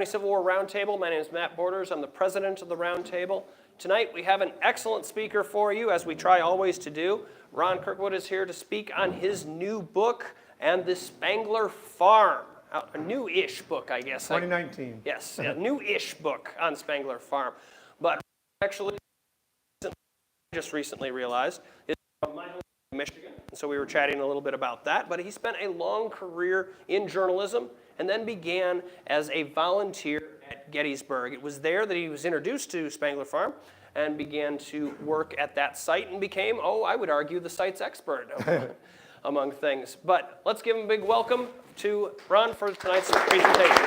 Civil War Roundtable. My name is Matt Borders. I'm the president of the Roundtable. Tonight we have an excellent speaker for you, as we try always to do. Ron Kirkwood is here to speak on his new book and the Spangler Farm. A new-ish book, I guess. 2019. Yes, a new-ish book on Spangler Farm. But actually, just recently realized, is from my home, Michigan. And so we were chatting a little bit about that. But he spent a long career in journalism and then began as a volunteer at Gettysburg. It was there that he was introduced to Spangler Farm and began to work at that site and became, I would argue, the site's expert among things. But let's give him a big welcome to Ron for tonight's presentation.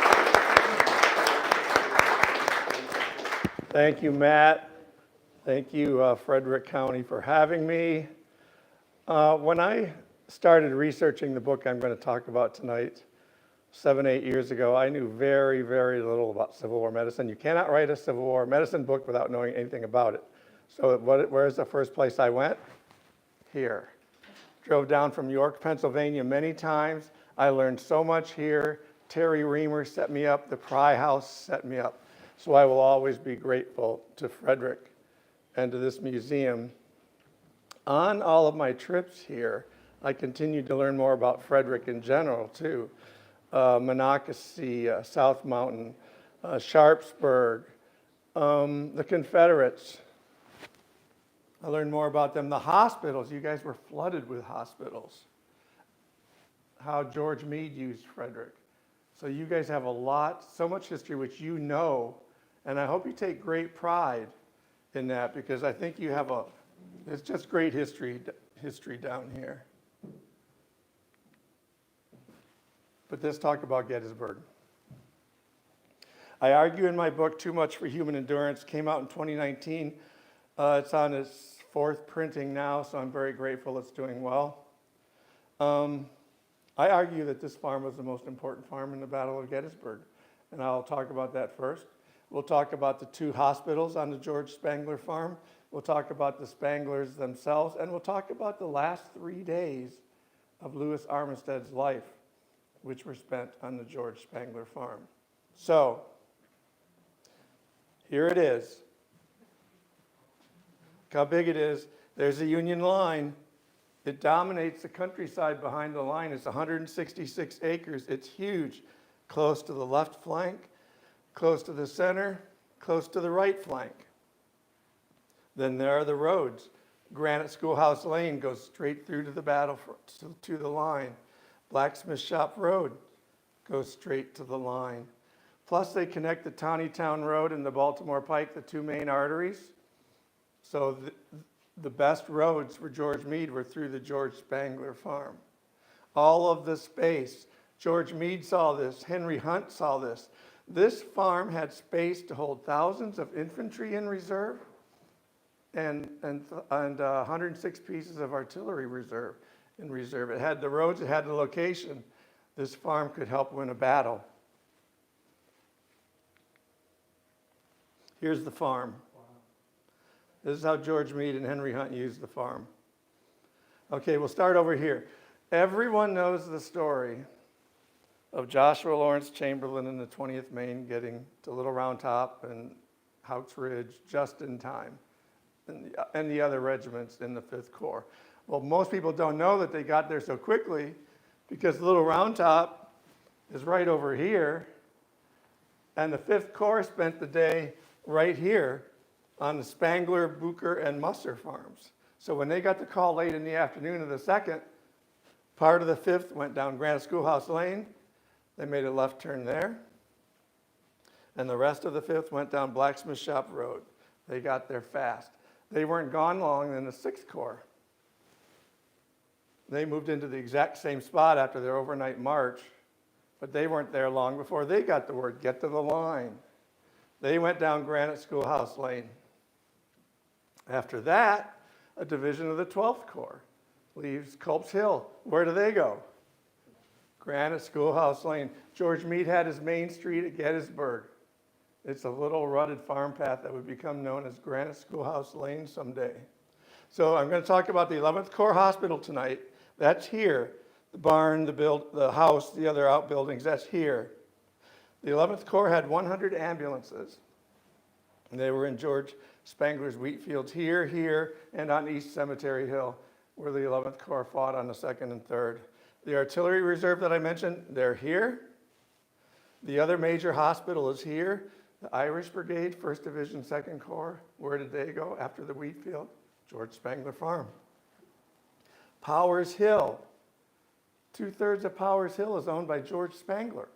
Thank you, Matt. Thank you, Frederick County, for having me. When I started researching the book I'm going to talk about tonight, 7-8 years ago, I knew very, very little about Civil War medicine. You cannot write a Civil War medicine book without knowing anything about it. So where's the first place I went? Here. Drove down from York, Pennsylvania many times. I learned so much here. Terry Reamer set me up. The Pry House set me up. So I will always be grateful to Frederick and to this museum. On all of my trips here, I continued to learn more about Frederick in general, too. Monocacy, South Mountain, Sharpsburg, the Confederates. I learned more about them. The hospitals, you guys were flooded with hospitals. How George Meade used Frederick. So you guys have so much history which you know, and I hope you take great pride in that, because I think you have it's just great history down here. But let's talk about Gettysburg. I argue in my book, Too Much for Human Endurance, came out in 2019. It's on its 4th printing now, so I'm very grateful it's doing well. I argue that this farm was the most important farm in the Battle of Gettysburg, and I'll talk about that first. We'll talk about the 2 hospitals on the George Spangler farm. We'll talk about the Spanglers themselves, and we'll talk about the last 3 days of Louis Armistead's life, which were spent on the George Spangler farm. So, here it is. Look how big it is. There's a Union line. It dominates the countryside behind the line. It's 166 acres. It's huge. Close to the left flank, close to the center, close to the right flank. Then there are the roads. Granite Schoolhouse Lane goes straight through to the battlefront, to the line. Blacksmith Shop Road goes straight to the line. Plus they connect the Tawnytown Road and the Baltimore Pike, the 2 main arteries. So the best roads for George Meade were through the George Spangler farm. All of the space, George Meade saw this, Henry Hunt saw this. This farm had space to hold thousands of infantry in reserve and 106 pieces of artillery reserve. In reserve. It had the roads, it had the location. This farm could help win a battle. Here's the farm. Wow. This is how George Meade and Henry Hunt used the farm. Okay, we'll start over here. Everyone knows the story of Joshua Lawrence Chamberlain and the 20th Maine getting to Little Round Top and Houts Ridge just in time, and the other regiments in the 5th Corps. Well, most people don't know that they got there so quickly because Little Round Top is right over here, and the 5th Corps spent the day right here on the Spangler, Booker, and Musser farms. So when they got the call late in the afternoon of the 2nd, part of the 5th went down Granite Schoolhouse Lane. They made a left turn there, and the rest of the 5th went down Blacksmith Shop Road. They got there fast. They weren't gone long in the 6th Corps. They moved into the exact same spot after their overnight march, but they weren't there long before they got the word, get to the line. They went down Granite Schoolhouse Lane. After that, a division of the 12th Corps leaves Culp's Hill. Where do they go? Granite Schoolhouse Lane. George Meade had his main street at Gettysburg. It's a little rutted farm path that would become known as Granite Schoolhouse Lane someday. So I'm going to talk about the 11th Corps Hospital tonight. That's here. The barn, the house, the other outbuildings, that's here. The 11th Corps had 100 ambulances, and they were in George Spangler's wheat fields here, and on East Cemetery Hill, where the 11th Corps fought on the 2nd and 3rd. The artillery reserve that I mentioned, they're here. The other major hospital is here. The Irish Brigade, 1st Division, 2nd Corps. Where did they go after the wheat field? George Spangler Farm. Powers Hill. 2/3 of Powers Hill is owned by George Spangler.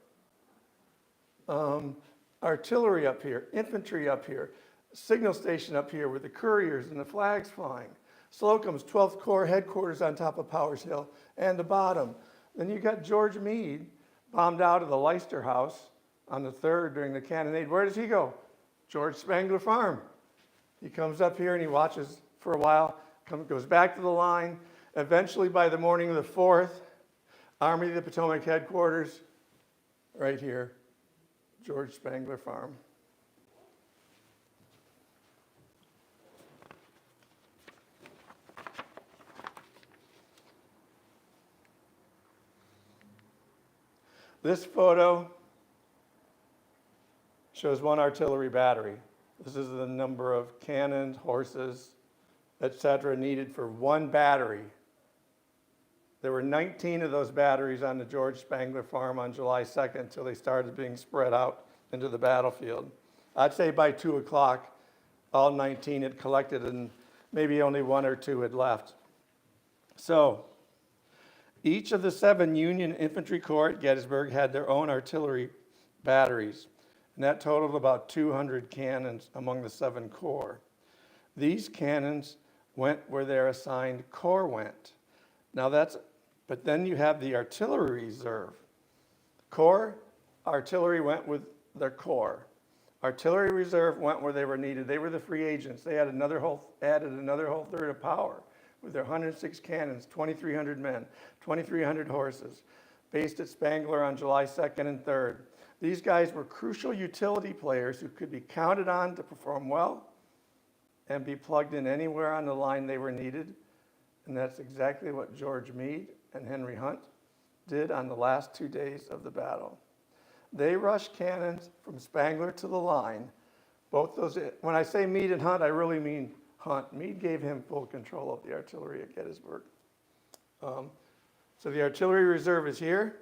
Artillery up here, infantry up here, signal station up here with the couriers and the flags flying. Slocum's 12th Corps headquarters on top of Powers Hill and the bottom. Then you got George Meade bombed out of the Leicester House on the 3rd during the cannonade. Where does he go? George Spangler Farm. He comes up here and he watches for a while, goes back to the line. Eventually, by the morning of the 4th, Army of the Potomac headquarters, right here, George Spangler Farm. This photo shows one artillery battery. This is the number of cannons, horses, etc. needed for one battery. There were 19 of those batteries on the George Spangler Farm on July 2nd until they started being spread out into the battlefield. I'd say by 2 o'clock, all 19 had collected and maybe only 1 or 2 had left. So, each of the 7 Union Infantry Corps at Gettysburg had their own artillery batteries, and that totaled about 200 cannons among the 7 corps. These cannons went where their assigned corps went. Now but then you have the artillery reserve. Corps artillery went with their corps. Artillery reserve went where they were needed. They were the free agents. They had added another whole third of power with their 106 cannons, 2,300 men, 2,300 horses, based at Spangler on July 2nd and 3rd. These guys were crucial utility players who could be counted on to perform well and be plugged in anywhere on the line they were needed. And that's exactly what George Meade and Henry Hunt did on the last 2 days of the battle. They rushed cannons from Spangler to the line. Both those, when I say Meade and Hunt, I really mean Hunt. Meade gave him full control of the artillery at Gettysburg. So the artillery reserve is here.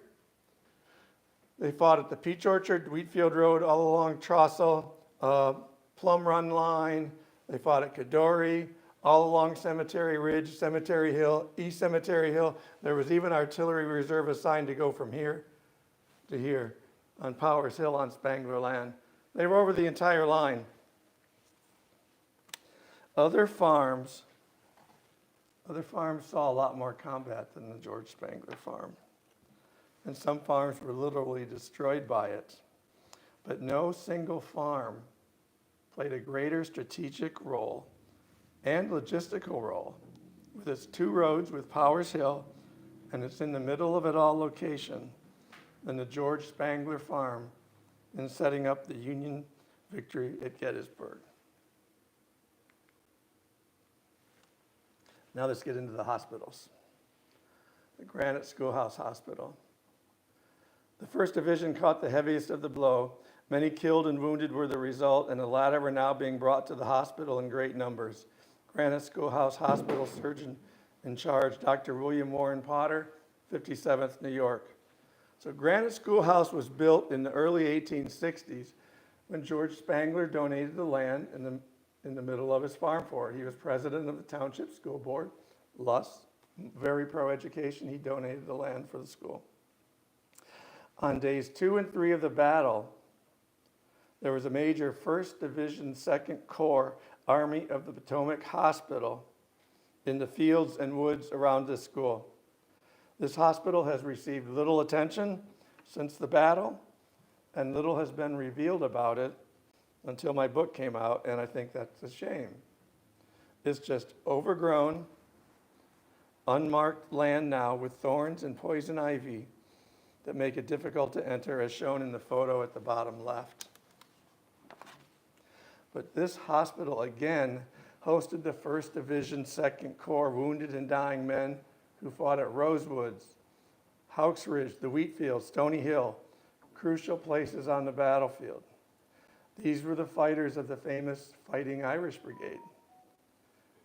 They fought at the Peach Orchard, Wheatfield Road, all along Trossel, Plum Run line. They fought at Cadore, all along Cemetery Ridge, Cemetery Hill, East Cemetery Hill. There was even artillery reserve assigned to go from here to here on Powers Hill on Spangler land. They were over the entire line. Other farms saw a lot more combat than the George Spangler Farm. And some farms were literally destroyed by it. But no single farm played a greater strategic role and logistical role with its 2 roads with Powers Hill and its in the middle of it all location than the George Spangler Farm in setting up the Union victory at Gettysburg. Now let's get into the hospitals. The Granite Schoolhouse Hospital. The 1st Division caught the heaviest of the blow. Many killed and wounded were the result, and the latter were now being brought to the hospital in great numbers. Granite Schoolhouse Hospital surgeon in charge, Dr. William Warren Potter, 57th New York. So Granite Schoolhouse was built in the early 1860s when George Spangler donated the land in the middle of his farm for it. He was president of the Township School Board, Luss, very pro-education. He donated the land for the school. On days 2 and 3 of the battle, there was a major 1st Division 2nd Corps Army of the Potomac Hospital in the fields and woods around this school. This hospital has received little attention since the battle, and little has been revealed about it until my book came out, and I think that's a shame. It's just overgrown, unmarked land now with thorns and poison ivy that make it difficult to enter, as shown in the photo at the bottom left. But this hospital, again, hosted the 1st Division 2nd Corps wounded and dying men who fought at Rosewoods, Hawks Ridge, the Wheatfield, Stony Hill, crucial places on the battlefield. These were the fighters of the famous Fighting Irish Brigade.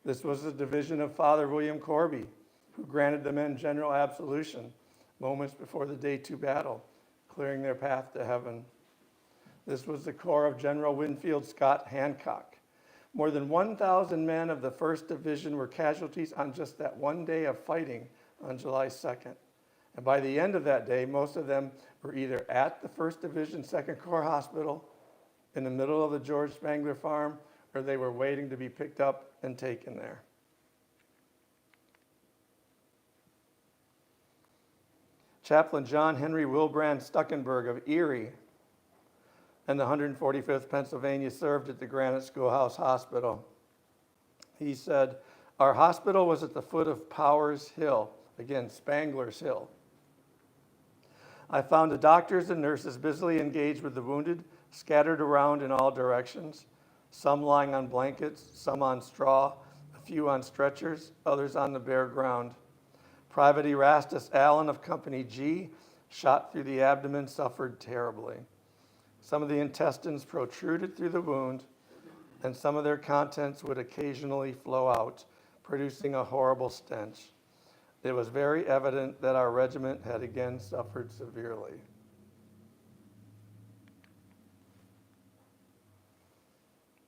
This was the division of Father William Corby, who granted the men general absolution moments before the Day 2 battle, clearing their path to heaven. This was the corps of General Winfield Scott Hancock. More than 1,000 men of the 1st Division were casualties on just that one day of fighting on July 2nd. And by the end of that day, most of them were either at the 1st Division 2nd Corps Hospital in the middle of the George Spangler Farm, or they were waiting to be picked up and taken there. Chaplain John Henry Wilbrand Stuckenberg of Erie and the 145th Pennsylvania served at the Granite Schoolhouse Hospital. He said, "Our hospital was at the foot of Powers Hill," again, Spangler's Hill. "I found the doctors and nurses busily engaged with the wounded, scattered around in all directions, some lying on blankets, some on straw, a few on stretchers, others on the bare ground. Private Erastus Allen of Company G, shot through the abdomen, suffered terribly. Some of the intestines protruded through the wound, and some of their contents would occasionally flow out, producing a horrible stench. It was very evident that our regiment had again suffered severely."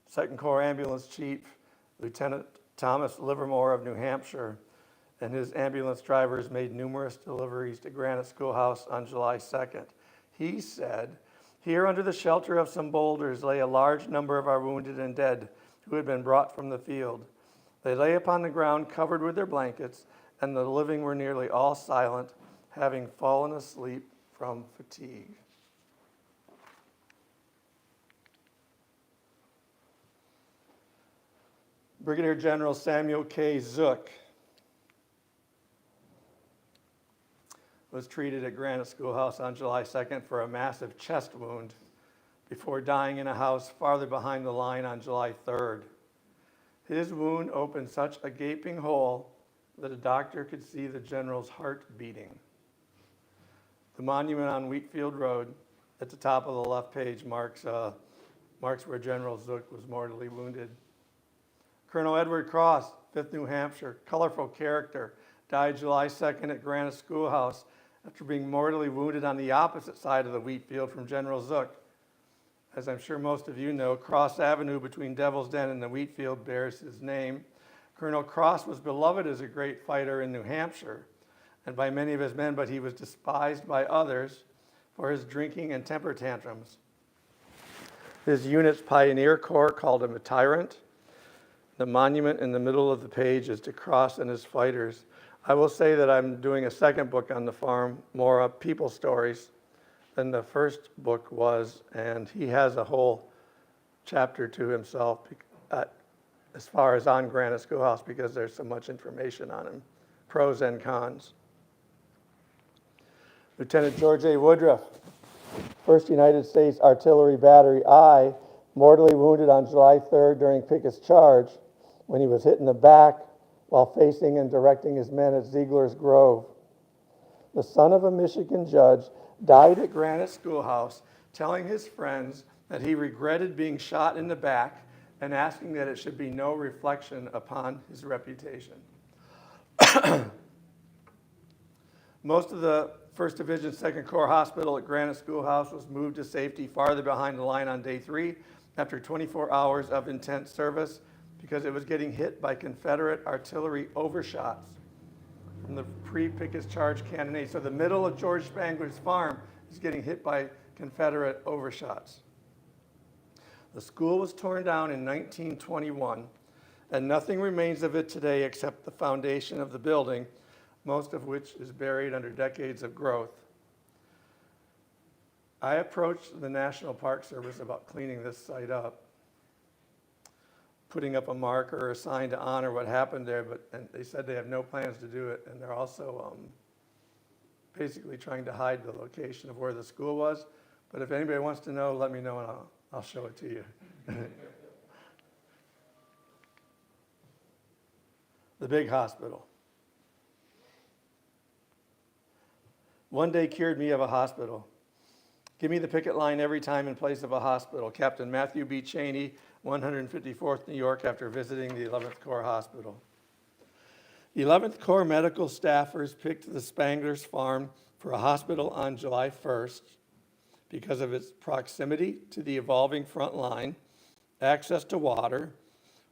Second Corps Ambulance Chief Lieutenant Thomas Livermore of New Hampshire and his ambulance drivers made numerous deliveries to Granite Schoolhouse on July 2nd. He said, "Here under the shelter of some boulders lay a large number of our wounded and dead who had been brought from the field. They lay upon the ground covered with their blankets, and the living were nearly all silent, having fallen asleep from fatigue." Brigadier General Samuel K. Zook was treated at Granite Schoolhouse on July 2nd for a massive chest wound before dying in a house farther behind the line on July 3rd. His wound opened such a gaping hole that a doctor could see the general's heart beating. The monument on Wheatfield Road at the top of the left page marks where General Zook was mortally wounded. Colonel Edward Cross, 5th New Hampshire, colorful character, died July 2nd at Granite Schoolhouse after being mortally wounded on the opposite side of the wheat field from General Zook. As I'm sure most of you know, Cross Avenue between Devil's Den and the wheat field bears his name. Colonel Cross was beloved as a great fighter in New Hampshire and by many of his men, but he was despised by others for his drinking and temper tantrums. His unit's pioneer corps called him a tyrant. The monument in the middle of the page is to Cross and his fighters. I will say that I'm doing a second book on the farm, more people stories than the first book was, and he has a whole chapter to himself as far as on Granite Schoolhouse because there's so much information on him, pros and cons. Lieutenant George A. Woodruff, 1st United States Artillery Battery I, mortally wounded on July 3rd during Pickett's charge when he was hit in the back while facing and directing his men at Ziegler's Grove. The son of a Michigan judge died at Granite Schoolhouse, telling his friends that he regretted being shot in the back and asking that it should be no reflection upon his reputation. Most of the 1st Division 2nd Corps Hospital at Granite Schoolhouse was moved to safety farther behind the line on day 3 after 24 hours of intense service because it was getting hit by Confederate artillery overshots from the pre-Pickett's charge cannonade. So the middle of George Spangler's farm is getting hit by Confederate overshots. The school was torn down in 1921, and nothing remains of it today except the foundation of the building, most of which is buried under decades of growth. I approached the National Park Service about cleaning this site up, putting up a marker or a sign to honor what happened there, and they said they have no plans to do it, and they're also basically trying to hide the location of where the school was. But if anybody wants to know, let me know and I'll show it to you. The big hospital. One day cured me of a hospital. Give me the picket line every time in place of a hospital. Captain Matthew B. Cheney, 154th New York, after visiting the 11th Corps Hospital. 11th Corps medical staffers picked the Spangler's Farm for a hospital on July 1st because of its proximity to the evolving front line, access to water,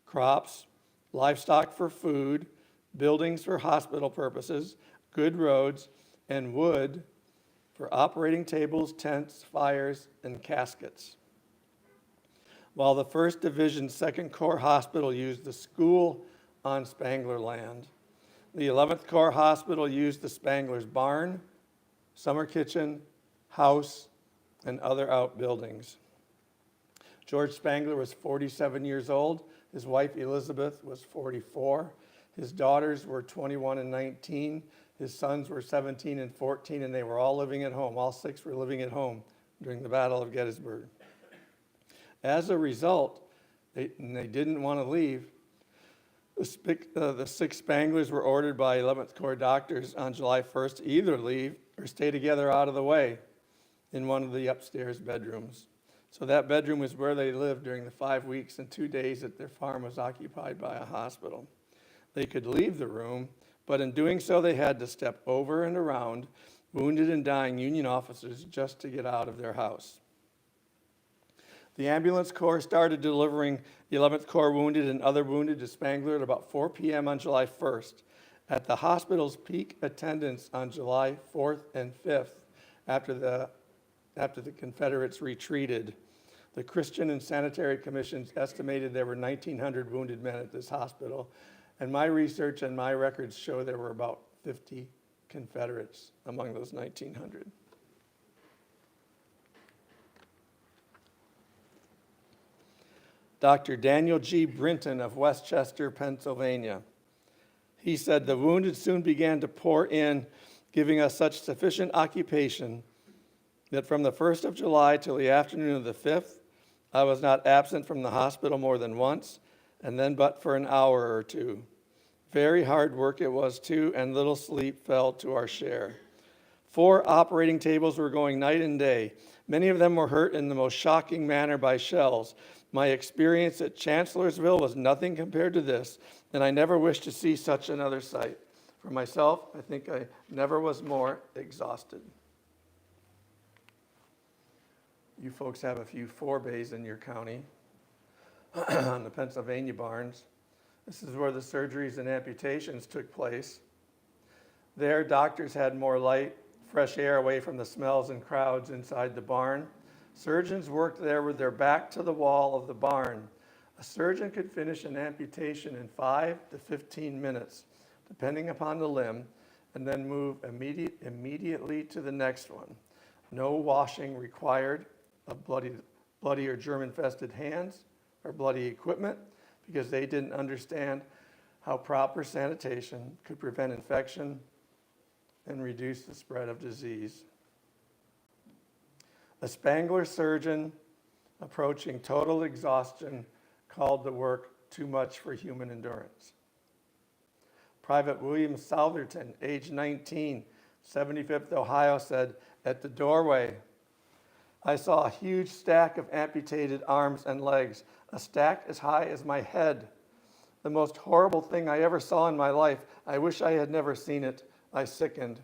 crops, livestock for food, buildings for hospital purposes, good roads, and wood for operating tables, tents, fires, and caskets. While the 1st Division 2nd Corps Hospital used the school on Spangler land, the 11th Corps Hospital used the Spangler's barn, summer kitchen, house, and other outbuildings. George Spangler was 47 years old. His wife Elizabeth was 44. His daughters were 21 and 19. His sons were 17 and 14, and they were all living at home. All 6 were living at home during the Battle of Gettysburg. As a result, they didn't want to leave. The 6 Spanglers were ordered by 11th Corps doctors on July 1st to either leave or stay together out of the way in one of the upstairs bedrooms. So that bedroom was where they lived during the 5 weeks and 2 days that their farm was occupied by a hospital. They could leave the room, but in doing so, they had to step over and around wounded and dying Union officers just to get out of their house. The ambulance corps started delivering the 11th Corps wounded and other wounded to Spangler at about 4 p.m. on July 1st. At the hospital's peak attendance on July 4th and 5th, after the Confederates retreated, the Christian and Sanitary Commissions estimated there were 1,900 wounded men at this hospital, and my research and my records show there were about 50 Confederates among those 1,900. Dr. Daniel G. Brinton of Westchester, Pennsylvania. He said, "The wounded soon began to pour in, giving us such sufficient occupation that from the 1st of July till the afternoon of the 5th, I was not absent from the hospital more than once, and then but for an hour or two. Very hard work it was too, and little sleep fell to our share. 4 operating tables were going night and day. Many of them were hurt in the most shocking manner by shells. My experience at Chancellorsville was nothing compared to this, and I never wish to see such another sight. For myself, I think I never was more exhausted." You folks have a few 4-bays in your county on the Pennsylvania barns. This is where the surgeries and amputations took place. There, doctors had more light, fresh air away from the smells and crowds inside the barn. Surgeons worked there with their back to the wall of the barn. A surgeon could finish an amputation in 5 to 15 minutes, depending upon the limb, and then move immediately to the next one. No washing required of bloody or germ-infested hands or bloody equipment, because they didn't understand how proper sanitation could prevent infection and reduce the spread of disease. A Spangler surgeon approaching total exhaustion called the work too much for human endurance. Private William Southerton, age 19, 75th Ohio, said, "At the doorway, I saw a huge stack of amputated arms and legs, a stack as high as my head. The most horrible thing I ever saw in my life. I wish I had never seen it. I sickened."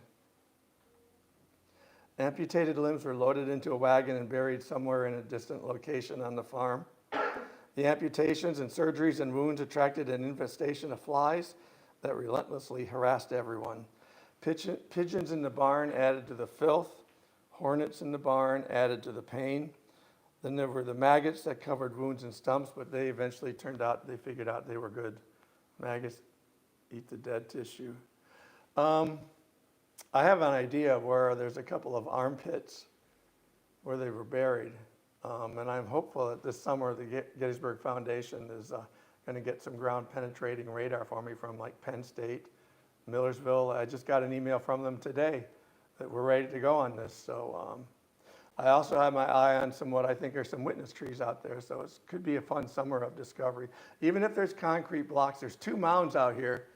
Amputated limbs were loaded into a wagon and buried somewhere in a distant location on the farm. The amputations and surgeries and wounds attracted an infestation of flies that relentlessly harassed everyone. Pigeons in the barn added to the filth. Hornets in the barn added to the pain. Then there were the maggots that covered wounds and stumps, but they eventually they figured out they were good. Maggots eat the dead tissue. I have an idea where there's a couple of armpits where they were buried. And I'm hopeful that this summer the Gettysburg Foundation is going to get some ground penetrating radar for me from like Penn State, Millersville. I just got an email from them today that we're ready to go on this. So I also have my eye on what I think are some witness trees out there. So it could be a fun summer of discovery. Even if there's concrete blocks, there's 2 mounds out here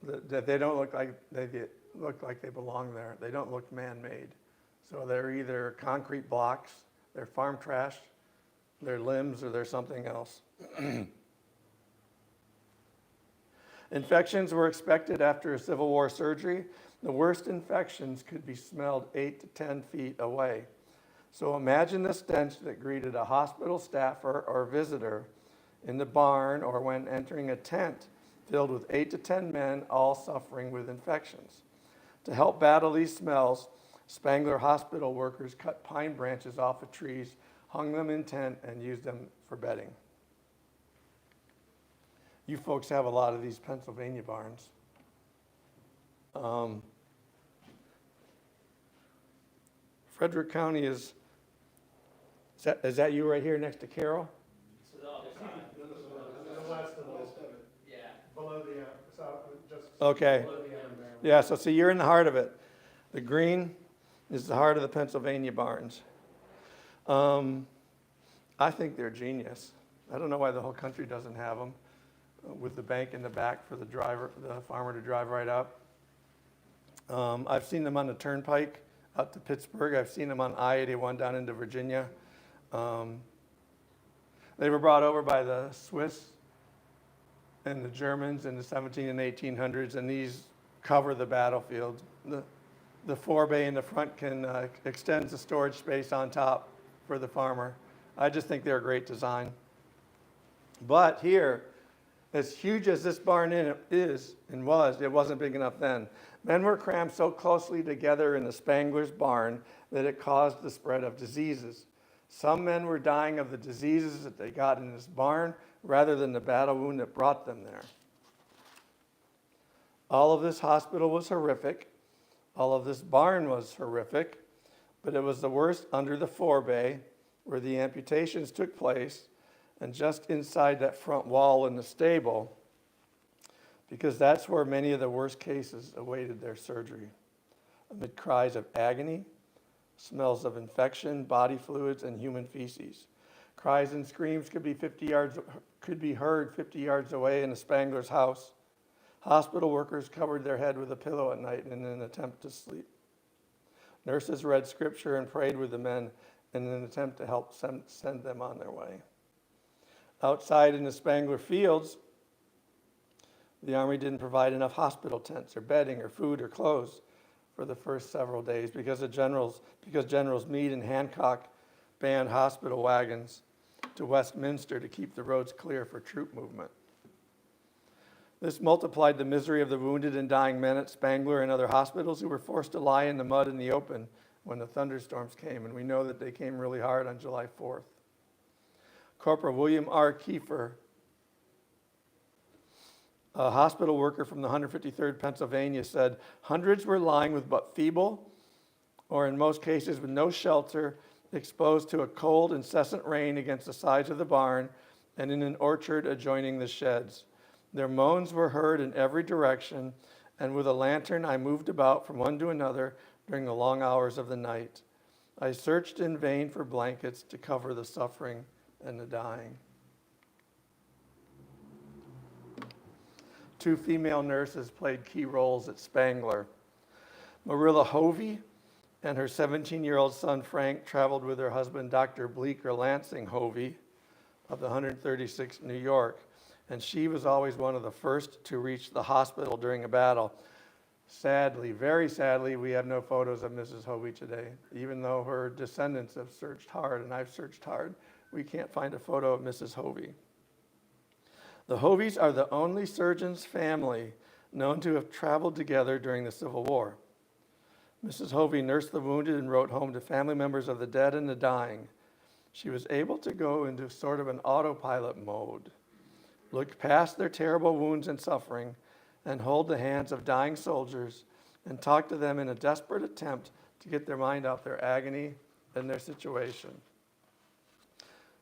that they don't look like they belong there. They don't look man-made. So they're either concrete blocks, they're farm trash, they're limbs, or they're something else. Infections were expected after a Civil War surgery. The worst infections could be smelled 8 to 10 feet away. So imagine the stench that greeted a hospital staffer or visitor in the barn or when entering a tent filled with 8 to 10 men, all suffering with infections. To help battle these smells, Spangler hospital workers cut pine branches off of trees, hung them in tent, and used them for bedding. You folks have a lot of these Pennsylvania barns. Frederick County is that you right here next to Carroll? Okay. Yeah, so see, you're in the heart of it. The green is the heart of the Pennsylvania barns. I think they're genius. I don't know why the whole country doesn't have them, with the bank in the back for the farmer to drive right up. I've seen them on the turnpike out to Pittsburgh. I've seen them on I-81 down into Virginia. They were brought over by the Swiss and the Germans in the 17 and 1800s, and these cover the battlefield. The forebay in the front can extend the storage space on top for the farmer. I just think they're a great design. But here, as huge as this barn is and was, it wasn't big enough then. Men were crammed so closely together in the Spangler's barn that it caused the spread of diseases. Some men were dying of the diseases that they got in this barn rather than the battle wound that brought them there. All of this hospital was horrific. All of this barn was horrific, but it was the worst under the forebay where the amputations took place and just inside that front wall in the stable, because that's where many of the worst cases awaited their surgery. Amid cries of agony, smells of infection, body fluids, and human feces. Cries and screams could be heard 50 yards away in the Spangler's house. Hospital workers covered their head with a pillow at night in an attempt to sleep. Nurses read scripture and prayed with the men in an attempt to help send them on their way. Outside in the Spangler fields, the Army didn't provide enough hospital tents or bedding or food or clothes for the first several days because Generals Meade and Hancock banned hospital wagons to Westminster to keep the roads clear for troop movement. This multiplied the misery of the wounded and dying men at Spangler and other hospitals who were forced to lie in the mud in the open when the thunderstorms came, and we know that they came really hard on July 4th. Corporal William R. Kiefer, a hospital worker from the 153rd Pennsylvania, said hundreds were lying with but feeble, or in most cases with no shelter, exposed to a cold, incessant rain against the sides of the barn and in an orchard adjoining the sheds. Their moans were heard in every direction, and with a lantern I moved about from one to another during the long hours of the night. I searched in vain for blankets to cover the suffering and the dying. 2 female nurses played key roles at Spangler. Marilla Hovey and her 17-year-old son Frank traveled with her husband Dr. Bleecker Lansing Hovey of the 136th New York, and she was always one of the first to reach the hospital during a battle. Sadly, very sadly, we have no photos of Mrs. Hovey today. Even though her descendants have searched hard, and I've searched hard, we can't find a photo of Mrs. Hovey. The Hoveys are the only surgeon's family known to have traveled together during the Civil War. Mrs. Hovey nursed the wounded and wrote home to family members of the dead and the dying. She was able to go into sort of an autopilot mode, look past their terrible wounds and suffering, and hold the hands of dying soldiers and talk to them in a desperate attempt to get their mind off their agony and their situation.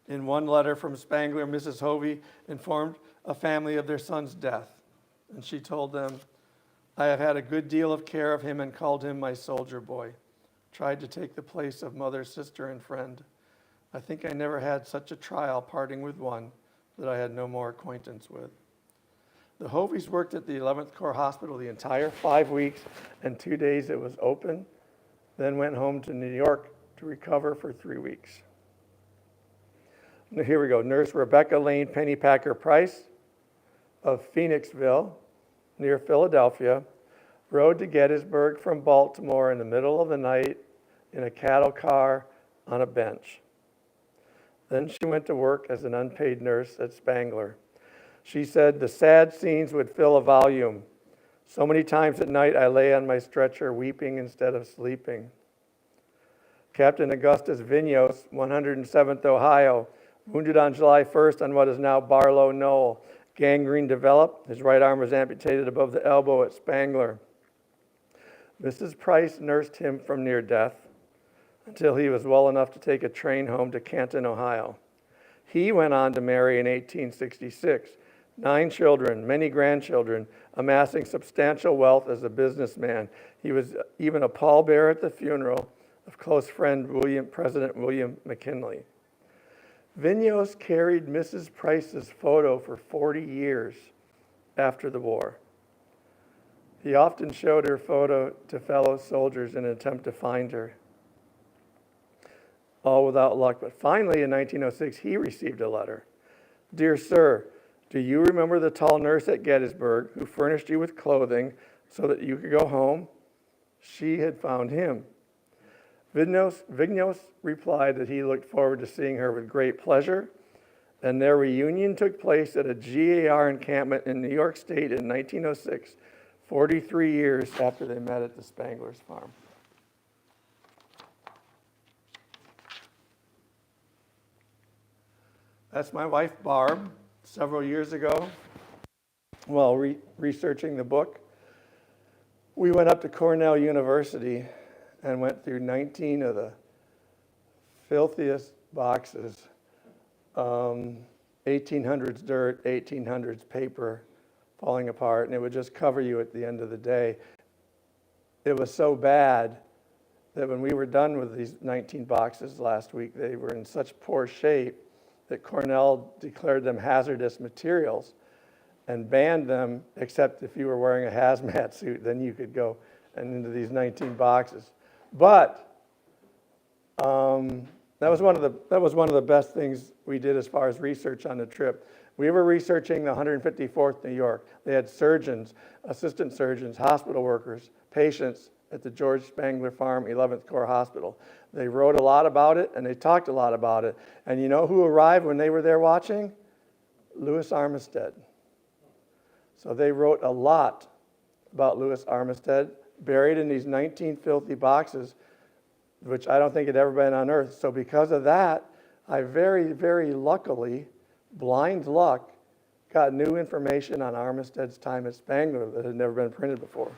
In one letter from Spangler, Mrs. Hovey informed a family of their son's death, and she told them, "I have had a good deal of care of him and called him my soldier boy. Tried to take the place of mother, sister, and friend. I think I never had such a trial parting with one that I had no more acquaintance with." The Hoveys worked at the 11th Corps Hospital the entire 5 weeks and 2 days it was open. then went home to New York to recover for 3 weeks. Now, here we go. Nurse Rebecca Lane Pennypacker Price of Phoenixville, near Philadelphia, rode to Gettysburg from Baltimore in the middle of the night in a cattle car on a bench. Then she went to work as an unpaid nurse at Spangler. She said, "The sad scenes would fill a volume. So many times at night I lay on my stretcher weeping instead of sleeping." Captain Augustus Vignos, 107th Ohio, wounded on July 1st on what is now Barlow Knoll. Gangrene developed. His right arm was amputated above the elbow at Spangler. Mrs. Price nursed him from near death until he was well enough to take a train home to Canton, Ohio. He went on to marry in 1866, 9 children, many grandchildren, amassing substantial wealth as a businessman. He was even a pallbearer at the funeral of close friend President William McKinley. Vignos carried Mrs. Price's photo for 40 years after the war. He often showed her photo to fellow soldiers in an attempt to find her, all without luck. But finally, in 1906, he received a letter. "Dear sir, do you remember the tall nurse at Gettysburg who furnished you with clothing so that you could go home? She had found him." Vignos replied that he looked forward to seeing her with great pleasure, and their reunion took place at a GAR encampment in New York State in 1906, 43 years after they met at the Spangler's farm. That's my wife, Barb. Several years ago, while researching the book, we went up to Cornell University and went through 19 of the filthiest boxes. 1800s dirt, 1800s paper falling apart, and it would just cover you at the end of the day. It was so bad that when we were done with these 19 boxes last week, they were in such poor shape that Cornell declared them hazardous materials and banned them, except if you were wearing a hazmat suit, then you could go and into these 19 boxes. But that was one of the best things we did as far as research on the trip. We were researching the 154th New York. They had surgeons, assistant surgeons, hospital workers, patients at the George Spangler Farm 11th Corps Hospital. They wrote a lot about it, and they talked a lot about it. And you know who arrived when they were there watching? Louis Armistead. So they wrote a lot about Louis Armistead, buried in these 19 filthy boxes, which I don't think had ever been unearthed. So because of that, I very, very luckily, blind luck, got new information on Armistead's time at Spangler that had never been printed before.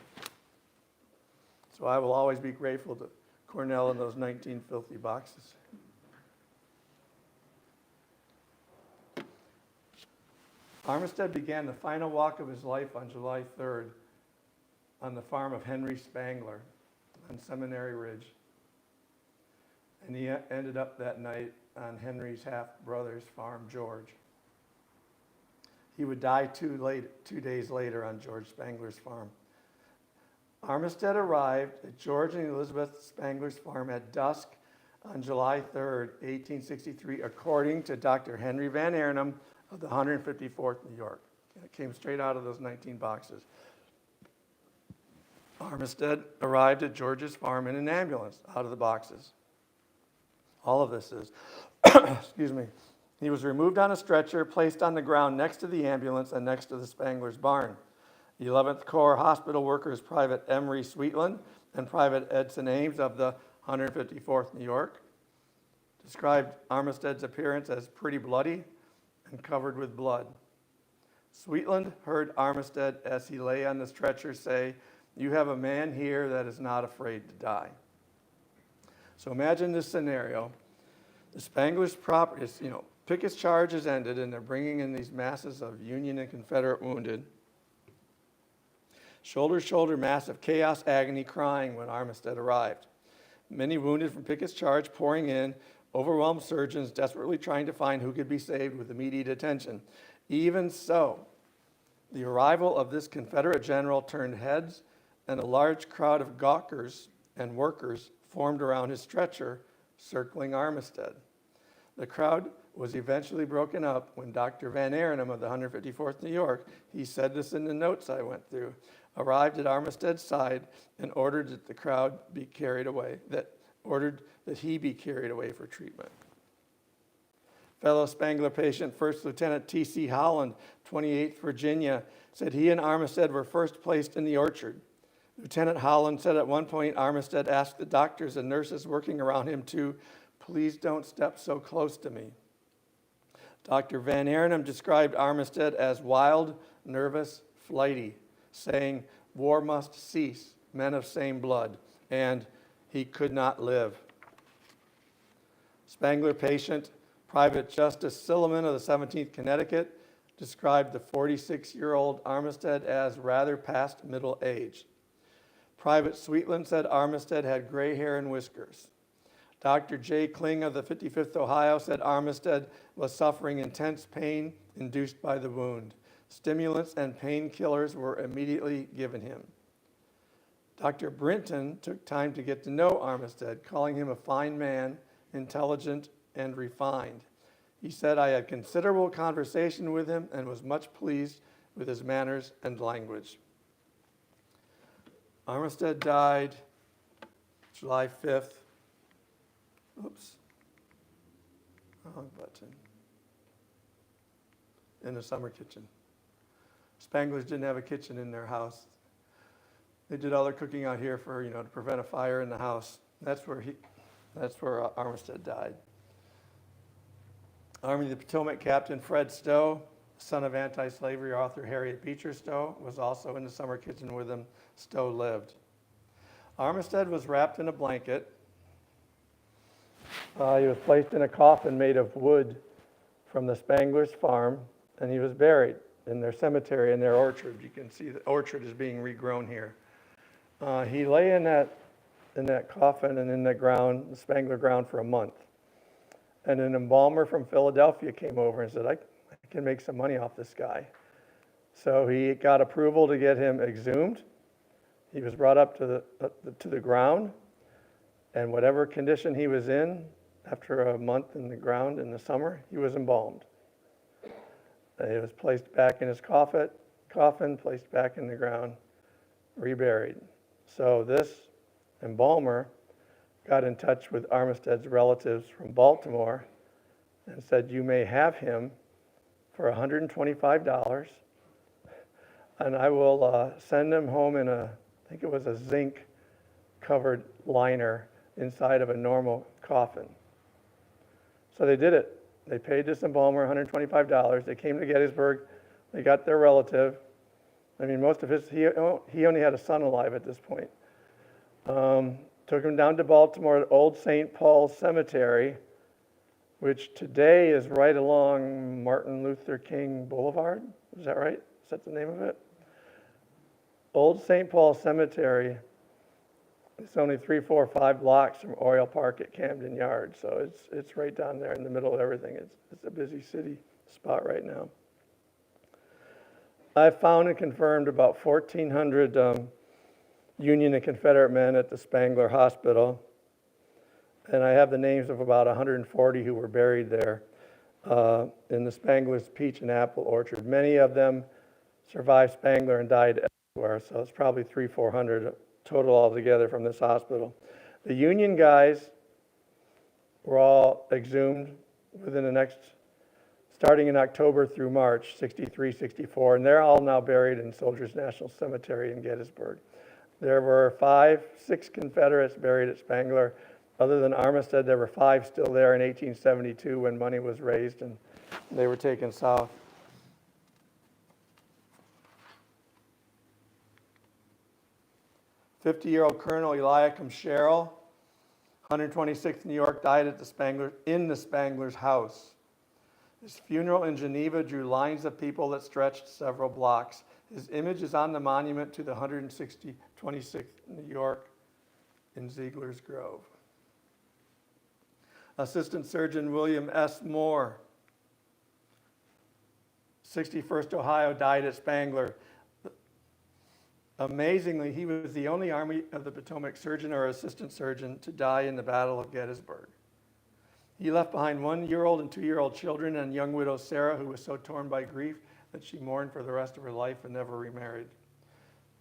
So I will always be grateful to Cornell and those 19 filthy boxes. Armistead began the final walk of his life on July 3rd on the farm of Henry Spangler on Seminary Ridge. And he ended up that night on Henry's half-brother's farm, George. He would die 2 days later on George Spangler's farm. Armistead arrived at George and Elizabeth Spangler's farm at dusk on July 3rd, 1863, according to Dr. Henry Van Arnhem of the 154th New York. And it came straight out of those 19 boxes. Armistead arrived at George's farm in an ambulance out of the boxes. All of this is, excuse me. He was removed on a stretcher, placed on the ground next to the ambulance and next to the Spangler's barn. The 11th Corps hospital workers, Private Emery Sweetland and Private Edson Ames of the 154th New York, described Armistead's appearance as pretty bloody and covered with blood. Sweetland heard Armistead as he lay on the stretcher say, "You have a man here that is not afraid to die." So imagine this scenario. The Spangler's property, Pickett's charge is ended, and they're bringing in these masses of Union and Confederate wounded. Shoulder to shoulder, massive chaos, agony, crying when Armistead arrived. Many wounded from Pickett's charge pouring in, overwhelmed surgeons desperately trying to find who could be saved with immediate attention. Even so, the arrival of this Confederate general turned heads, and a large crowd of gawkers and workers formed around his stretcher, circling Armistead. The crowd was eventually broken up when Dr. Van Arnhem of the 154th New York, he said this in the notes I went through, arrived at Armistead's side and ordered that the crowd be carried away, ordered that he be carried away for treatment. Fellow Spangler patient, First Lieutenant T.C. Holland, 28th Virginia, said he and Armistead were first placed in the orchard. Lieutenant Holland said at one point Armistead asked the doctors and nurses working around him to, "Please don't step so close to me." Dr. Van Arnhem described Armistead as wild, nervous, flighty, saying, "War must cease, men of same blood," and he could not live. Spangler patient, Private Justice Silliman of the 17th Connecticut, described the 46-year-old Armistead as rather past middle age. Private Sweetland said Armistead had gray hair and whiskers. Dr. J. Kling of the 55th Ohio said Armistead was suffering intense pain induced by the wound. Stimulants and painkillers were immediately given him. Dr. Brinton took time to get to know Armistead, calling him a fine man, intelligent, and refined. He said, "I had considerable conversation with him and was much pleased with his manners and language." Armistead died July 5th. Oops. Wrong button. In the summer kitchen. Spanglers didn't have a kitchen in their house. They did all their cooking out here for, to prevent a fire in the house. That's where Armistead died. Army of the Potomac Captain Fred Stowe, son of anti-slavery author Harriet Beecher Stowe, was also in the summer kitchen with him. Stowe lived. Armistead was wrapped in a blanket. He was placed in a coffin made of wood from the Spanglers' farm, and he was buried in their cemetery in their orchard. You can see the orchard is being regrown here. He lay in that coffin and in the ground, the Spangler ground, for a month. And an embalmer from Philadelphia came over and said, I can make some money off this guy. So he got approval to get him exhumed. He was brought up to the ground, and whatever condition he was in, after a month in the ground in the summer, he was embalmed. He was placed back in his coffin, placed back in the ground, reburied. So this embalmer got in touch with Armistead's relatives from Baltimore and said, "You may have him for $125, and I will send him home in I think it was a zinc-covered liner inside of a normal coffin." So they did it. They paid this embalmer $125. They came to Gettysburg. They got their relative. I mean, most of he only had a son alive at this point. Took him down to Baltimore at Old St. Paul's Cemetery, which today is right along Martin Luther King Boulevard. Is that right? Is that the name of it? Old St. Paul Cemetery. It's only 3, 4, 5 blocks from Oriole Park at Camden Yards, so it's right down there in the middle of everything. It's a busy city spot right now. I found and confirmed about 1,400 Union and Confederate men at the Spangler Hospital, and I have the names of about 140 who were buried there in the Spangler's peach and apple orchard. Many of them survived Spangler and died elsewhere, so it's probably 300-400 total altogether from this hospital. The Union guys were all exhumed starting in October through March, 63, 64, and they're all now buried in Soldiers National Cemetery in Gettysburg. There were 6 Confederates buried at Spangler. Other than Armistead, there were 5 still there in 1872 when money was raised and they were taken south. "50-year-old Colonel Eliakim Sherrill, 126th New York, died at in the Spangler's house. His funeral in Geneva drew lines of people that stretched several blocks. His image is on the monument to the 126th New York in Ziegler's Grove. Assistant Surgeon William S. Moore, 61st Ohio, died at Spangler. Amazingly, he was the only Army of the Potomac surgeon or assistant surgeon to die in the Battle of Gettysburg. He left behind 1-year-old and 2-year-old children and young widow Sarah, who was so torn by grief that she mourned for the rest of her life and never remarried.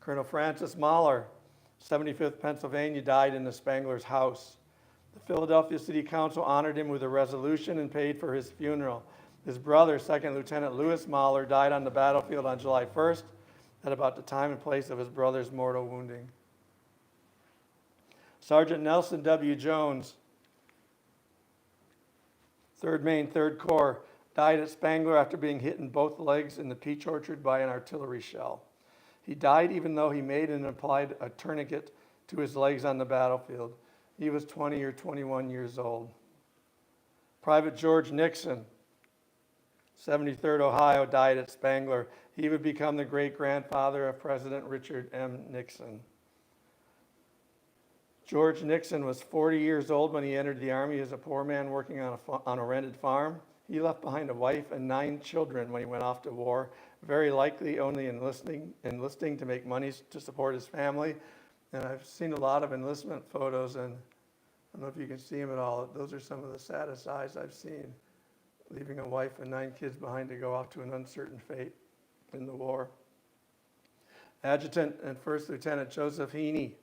Colonel Francis Mahler, 75th Pennsylvania, died in the Spangler's house. The Philadelphia City Council honored him with a resolution and paid for his funeral. His brother, 2nd Lieutenant Lewis Mahler, died on the battlefield on July 1st at about the time and place of his brother's mortal wounding. Sergeant Nelson W. Jones, 3rd Maine, 3rd Corps, died at Spangler after being hit in both legs in the peach orchard by an artillery shell. He died even though he made and applied a tourniquet to his legs on the battlefield. He was 20 or 21 years old. Private George Nixon, 73rd Ohio, died at Spangler. He would become the great-grandfather of President Richard M. Nixon. George Nixon was 40 years old when he entered the Army as a poor man working on a rented farm. He left behind a wife and 9 children when he went off to war, very likely only enlisting to make money to support his family. And I've seen a lot of enlistment photos, and I don't know if you can see them at all. Those are some of the saddest eyes I've seen, leaving a wife and 9 kids behind to go off to an uncertain fate in the war. Adjutant and First Lieutenant Joseph Heaney,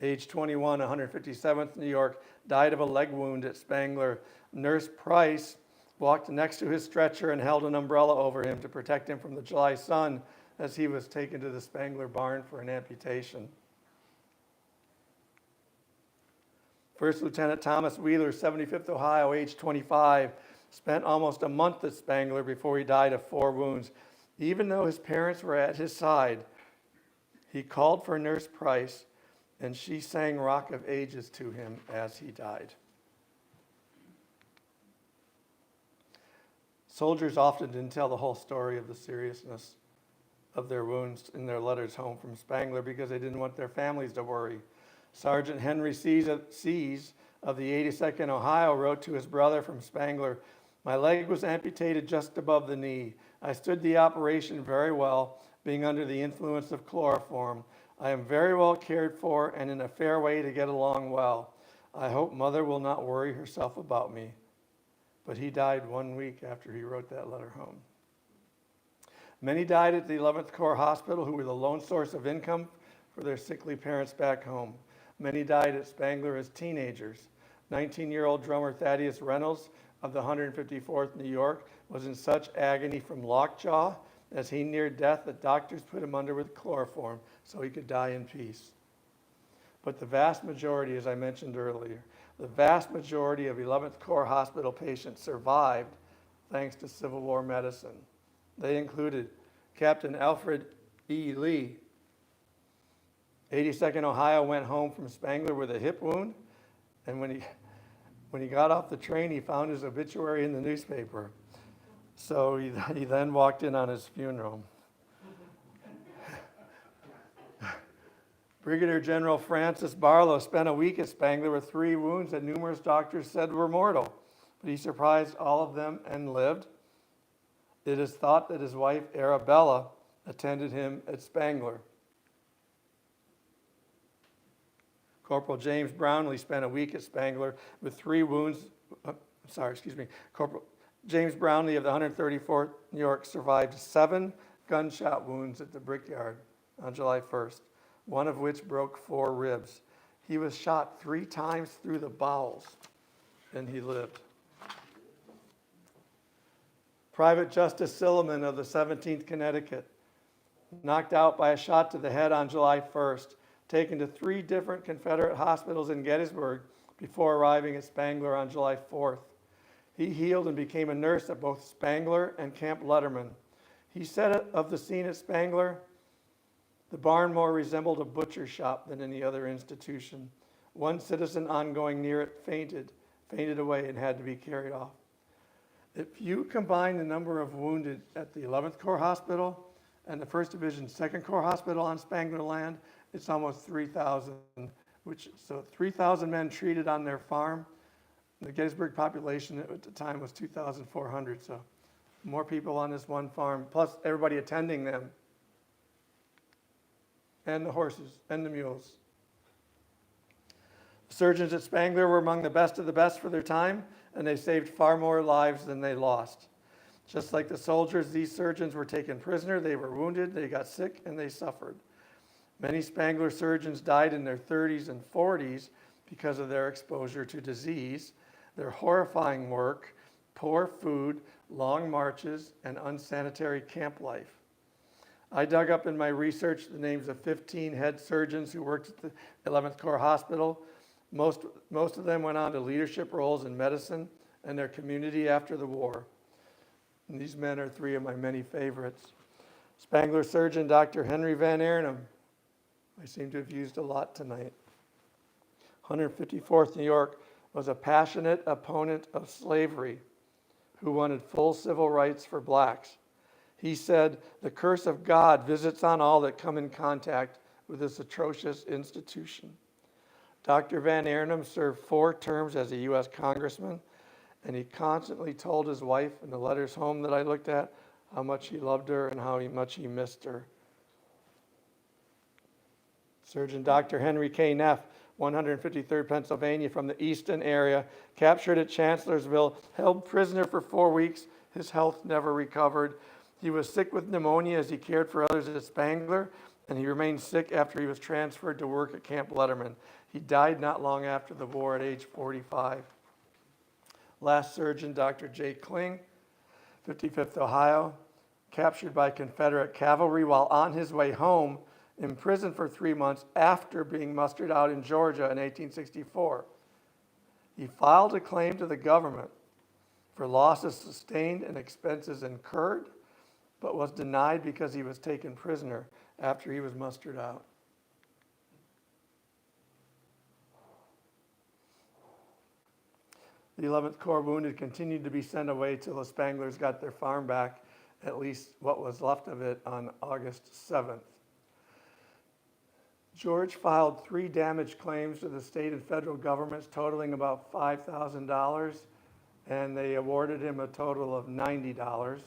age 21, 157th New York, died of a leg wound at Spangler. Nurse Price walked next to his stretcher and held an umbrella over him to protect him from the July sun as he was taken to the Spangler barn for an amputation. First Lieutenant Thomas Wheeler, 75th Ohio, age 25, spent almost a month at Spangler before he died of 4 wounds. Even though his parents were at his side, he called for Nurse Price, and she sang Rock of Ages to him as he died. Soldiers often didn't tell the whole story of the seriousness of their wounds in their letters home from Spangler because they didn't want their families to worry. Sergeant Henry Sees of the 82nd Ohio wrote to his brother from Spangler, "My leg was amputated just above the knee. I stood the operation very well, being under the influence of chloroform. I am very well cared for and in a fair way to get along well. I hope Mother will not worry herself about me." But he died 1 week after he wrote that letter home. Many died at the 11th Corps Hospital who were the lone source of income for their sickly parents back home. Many died at Spangler as teenagers. 19-year-old drummer Thaddeus Reynolds of the 154th New York was in such agony from lockjaw as he neared death that doctors put him under with chloroform so he could die in peace. But the vast majority, as I mentioned earlier, the vast majority of 11th Corps Hospital patients survived thanks to Civil War medicine. They included Captain Alfred E. Lee. 82nd Ohio went home from Spangler with a hip wound, and when he got off the train, he found his obituary in the newspaper. So he then walked in on his funeral. Brigadier General Francis Barlow spent a week at Spangler with 3 wounds that numerous doctors said were mortal, but he surprised all of them and lived. It is thought that his wife, Arabella, attended him at Spangler. Corporal James Brownlee spent a week at Spangler with 3 wounds. Corporal James Brownlee of the 134th New York survived 7 gunshot wounds at the Brickyard on July 1st, one of which broke 4 ribs. He was shot 3 times through the bowels, and he lived. Private Justice Silliman of the 17th Connecticut, knocked out by a shot to the head on July 1st, taken to 3 different Confederate hospitals in Gettysburg before arriving at Spangler on July 4th. He healed and became a nurse at both Spangler and Camp Letterman. He said of the scene at Spangler, "The barn more resembled a butcher shop than any other institution. One citizen ongoing near it fainted away and had to be carried off." If you combine the number of wounded at the 11th Corps Hospital and the 1st Division 2nd Corps Hospital on Spangler land, it's almost 3,000, so 3,000 men treated on their farm. The Gettysburg population at the time was 2,400, so more people on this one farm, plus everybody attending them. and the horses and the mules. The surgeons at Spangler were among the best of the best for their time, and they saved far more lives than they lost. Just like the soldiers, these surgeons were taken prisoner, they were wounded, they got sick, and they suffered. Many Spangler surgeons died in their 30s and 40s because of their exposure to disease, their horrifying work, poor food, long marches, and unsanitary camp life. I dug up in my research the names of 15 head surgeons who worked at the 11th Corps Hospital. Most of them went on to leadership roles in medicine and their community after the war. And these men are three of my many favorites. Spangler surgeon Dr. Henry Van Arnhem, I seem to have used a lot tonight. 154th New York, was a passionate opponent of slavery who wanted full civil rights for blacks. He said, "The curse of God visits on all that come in contact with this atrocious institution." Dr. Van Arnhem served 4 terms as a U.S. congressman, and he constantly told his wife in the letters home that I looked at how much he loved her and how much he missed her. Surgeon Dr. Henry K. Neff, 153rd Pennsylvania, from the Easton area, captured at Chancellorsville, held prisoner for 4 weeks. His health never recovered. He was sick with pneumonia as he cared for others at Spangler, and he remained sick after he was transferred to work at Camp Letterman. He died not long after the war at age 45. Last surgeon, Dr. J. Kling, 55th Ohio, captured by Confederate cavalry while on his way home, imprisoned for 3 months after being mustered out in Georgia in 1864. He filed a claim to the government for losses sustained and expenses incurred, but was denied because he was taken prisoner after he was mustered out. The 11th Corps wounded continued to be sent away till the Spanglers got their farm back, at least what was left of it, on August 7th. George filed 3 damage claims to the state and federal governments totaling about $5,000, and they awarded him a total of $90.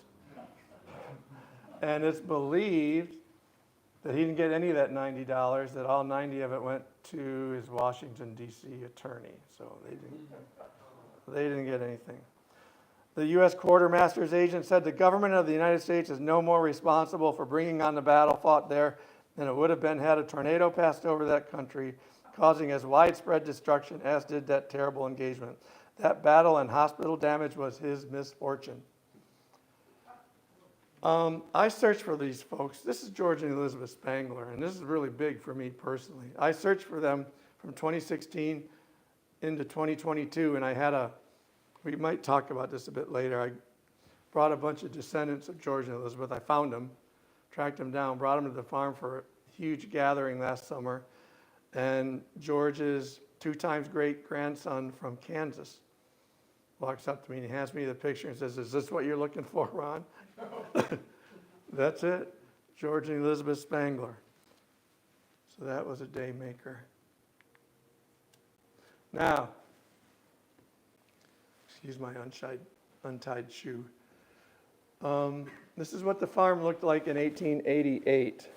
And it's believed that he didn't get any of that $90, that all 90 of it went to his Washington, D.C. attorney. So they didn't get anything. The U.S. Quartermaster's agent said the government of the United States is no more responsible for bringing on the battle fought there than it would have been had a tornado passed over that country, causing as widespread destruction as did that terrible engagement. That battle and hospital damage was his misfortune. I searched for these folks. This is George and Elizabeth Spangler, and this is really big for me personally. I searched for them from 2016 into 2022, and we might talk about this a bit later. I brought a bunch of descendants of George and Elizabeth. I found them, tracked them down, brought them to the farm for a huge gathering last summer, and George's 2 times great-grandson from Kansas walks up to me and he hands me the picture and says, "Is this what you're looking for, Ron?" That's it, George and Elizabeth Spangler. So that was a day maker. Now, excuse my untied shoe. This is what the farm looked like in 1888,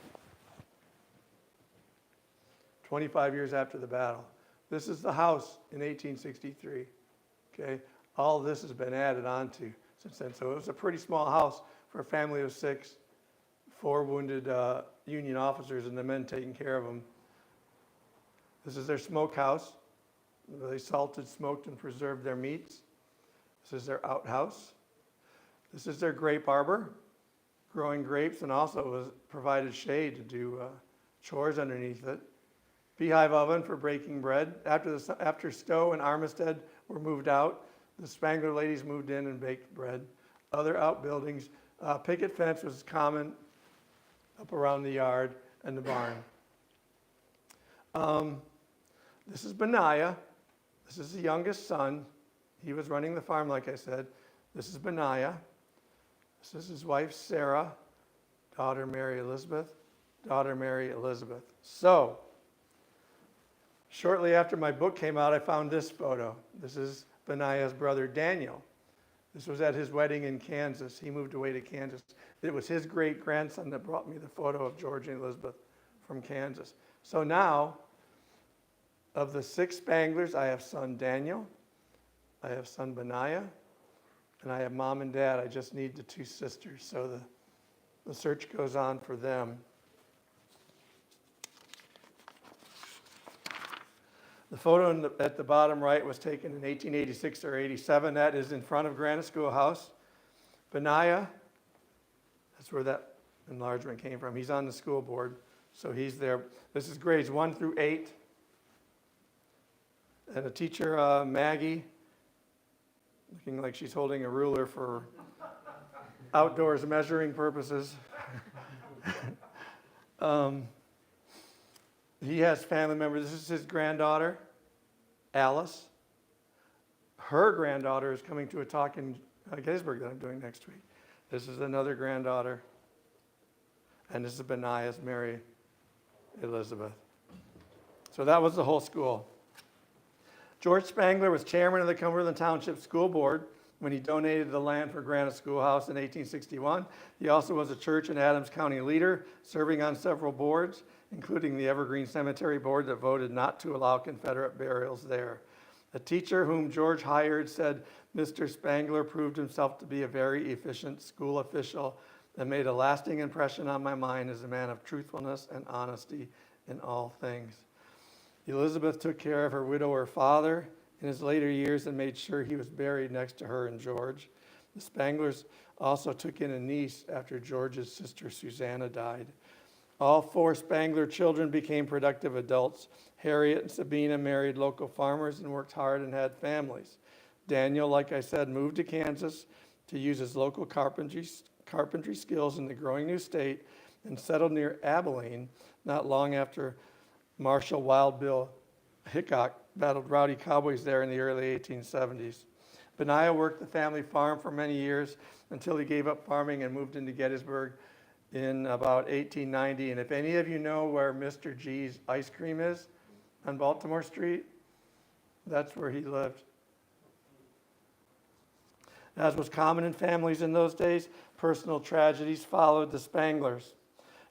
25 years after the battle. This is the house in 1863. Okay, all this has been added on to since then. So it was a pretty small house for a family of 6, 4 wounded Union officers and the men taking care of them. This is their smokehouse. They salted, smoked, and preserved their meats. This is their outhouse. This is their grape arbor, growing grapes, and also provided shade to do chores underneath it. Beehive oven for breaking bread. After Stowe and Armistead were moved out, the Spangler ladies moved in and baked bread. Other outbuildings, picket fence was common up around the yard and the barn. This is Benaiah. This is the youngest son. He was running the farm, like I said. This is Benaiah. This is his wife, Sarah, daughter Mary Elizabeth, daughter Mary Elizabeth. So, shortly after my book came out, I found this photo. This is Benaiah's brother, Daniel. This was at his wedding in Kansas. He moved away to Kansas. It was his great-grandson that brought me the photo of George and Elizabeth from Kansas. So now, of the 6 Spanglers, I have son Daniel, I have son Benaiah, and I have mom and dad. I just need the 2 sisters. So the search goes on for them. The photo at the bottom right was taken in 1886 or 87. That is in front of Granite Schoolhouse. Benaiah, that's where that enlargement came from. He's on the school board, so he's there. This is grades 1 through 8. And a teacher, Maggie, looking like she's holding a ruler for outdoors measuring purposes. He has family members. This is his granddaughter, Alice. Her granddaughter is coming to a talk in Gettysburg that I'm doing next week. This is another granddaughter. And this is Benaiah's Mary Elizabeth. So that was the whole school. George Spangler was chairman of the Cumberland Township School Board when he donated the land for Granite Schoolhouse in 1861. He also was a church and Adams County leader, serving on several boards, including the Evergreen Cemetery Board that voted not to allow Confederate burials there. A teacher whom George hired said, "Mr. Spangler proved himself to be a very efficient school official and made a lasting impression on my mind as a man of truthfulness and honesty in all things." Elizabeth took care of her widower father in his later years and made sure he was buried next to her and George. The Spanglers also took in a niece after George's sister Susanna died. All 4 Spangler children became productive adults. Harriet and Sabina married local farmers and worked hard and had families. Daniel, like I said, moved to Kansas to use his local carpentry skills in the growing new state and settled near Abilene not long after Marshal Wild Bill Hickok battled rowdy cowboys there in the early 1870s. Benaiah worked the family farm for many years until he gave up farming and moved into Gettysburg in about 1890. And if any of you know where Mr. G's ice cream is on Baltimore Street, that's where he lived. As was common in families in those days, personal tragedies followed the Spanglers.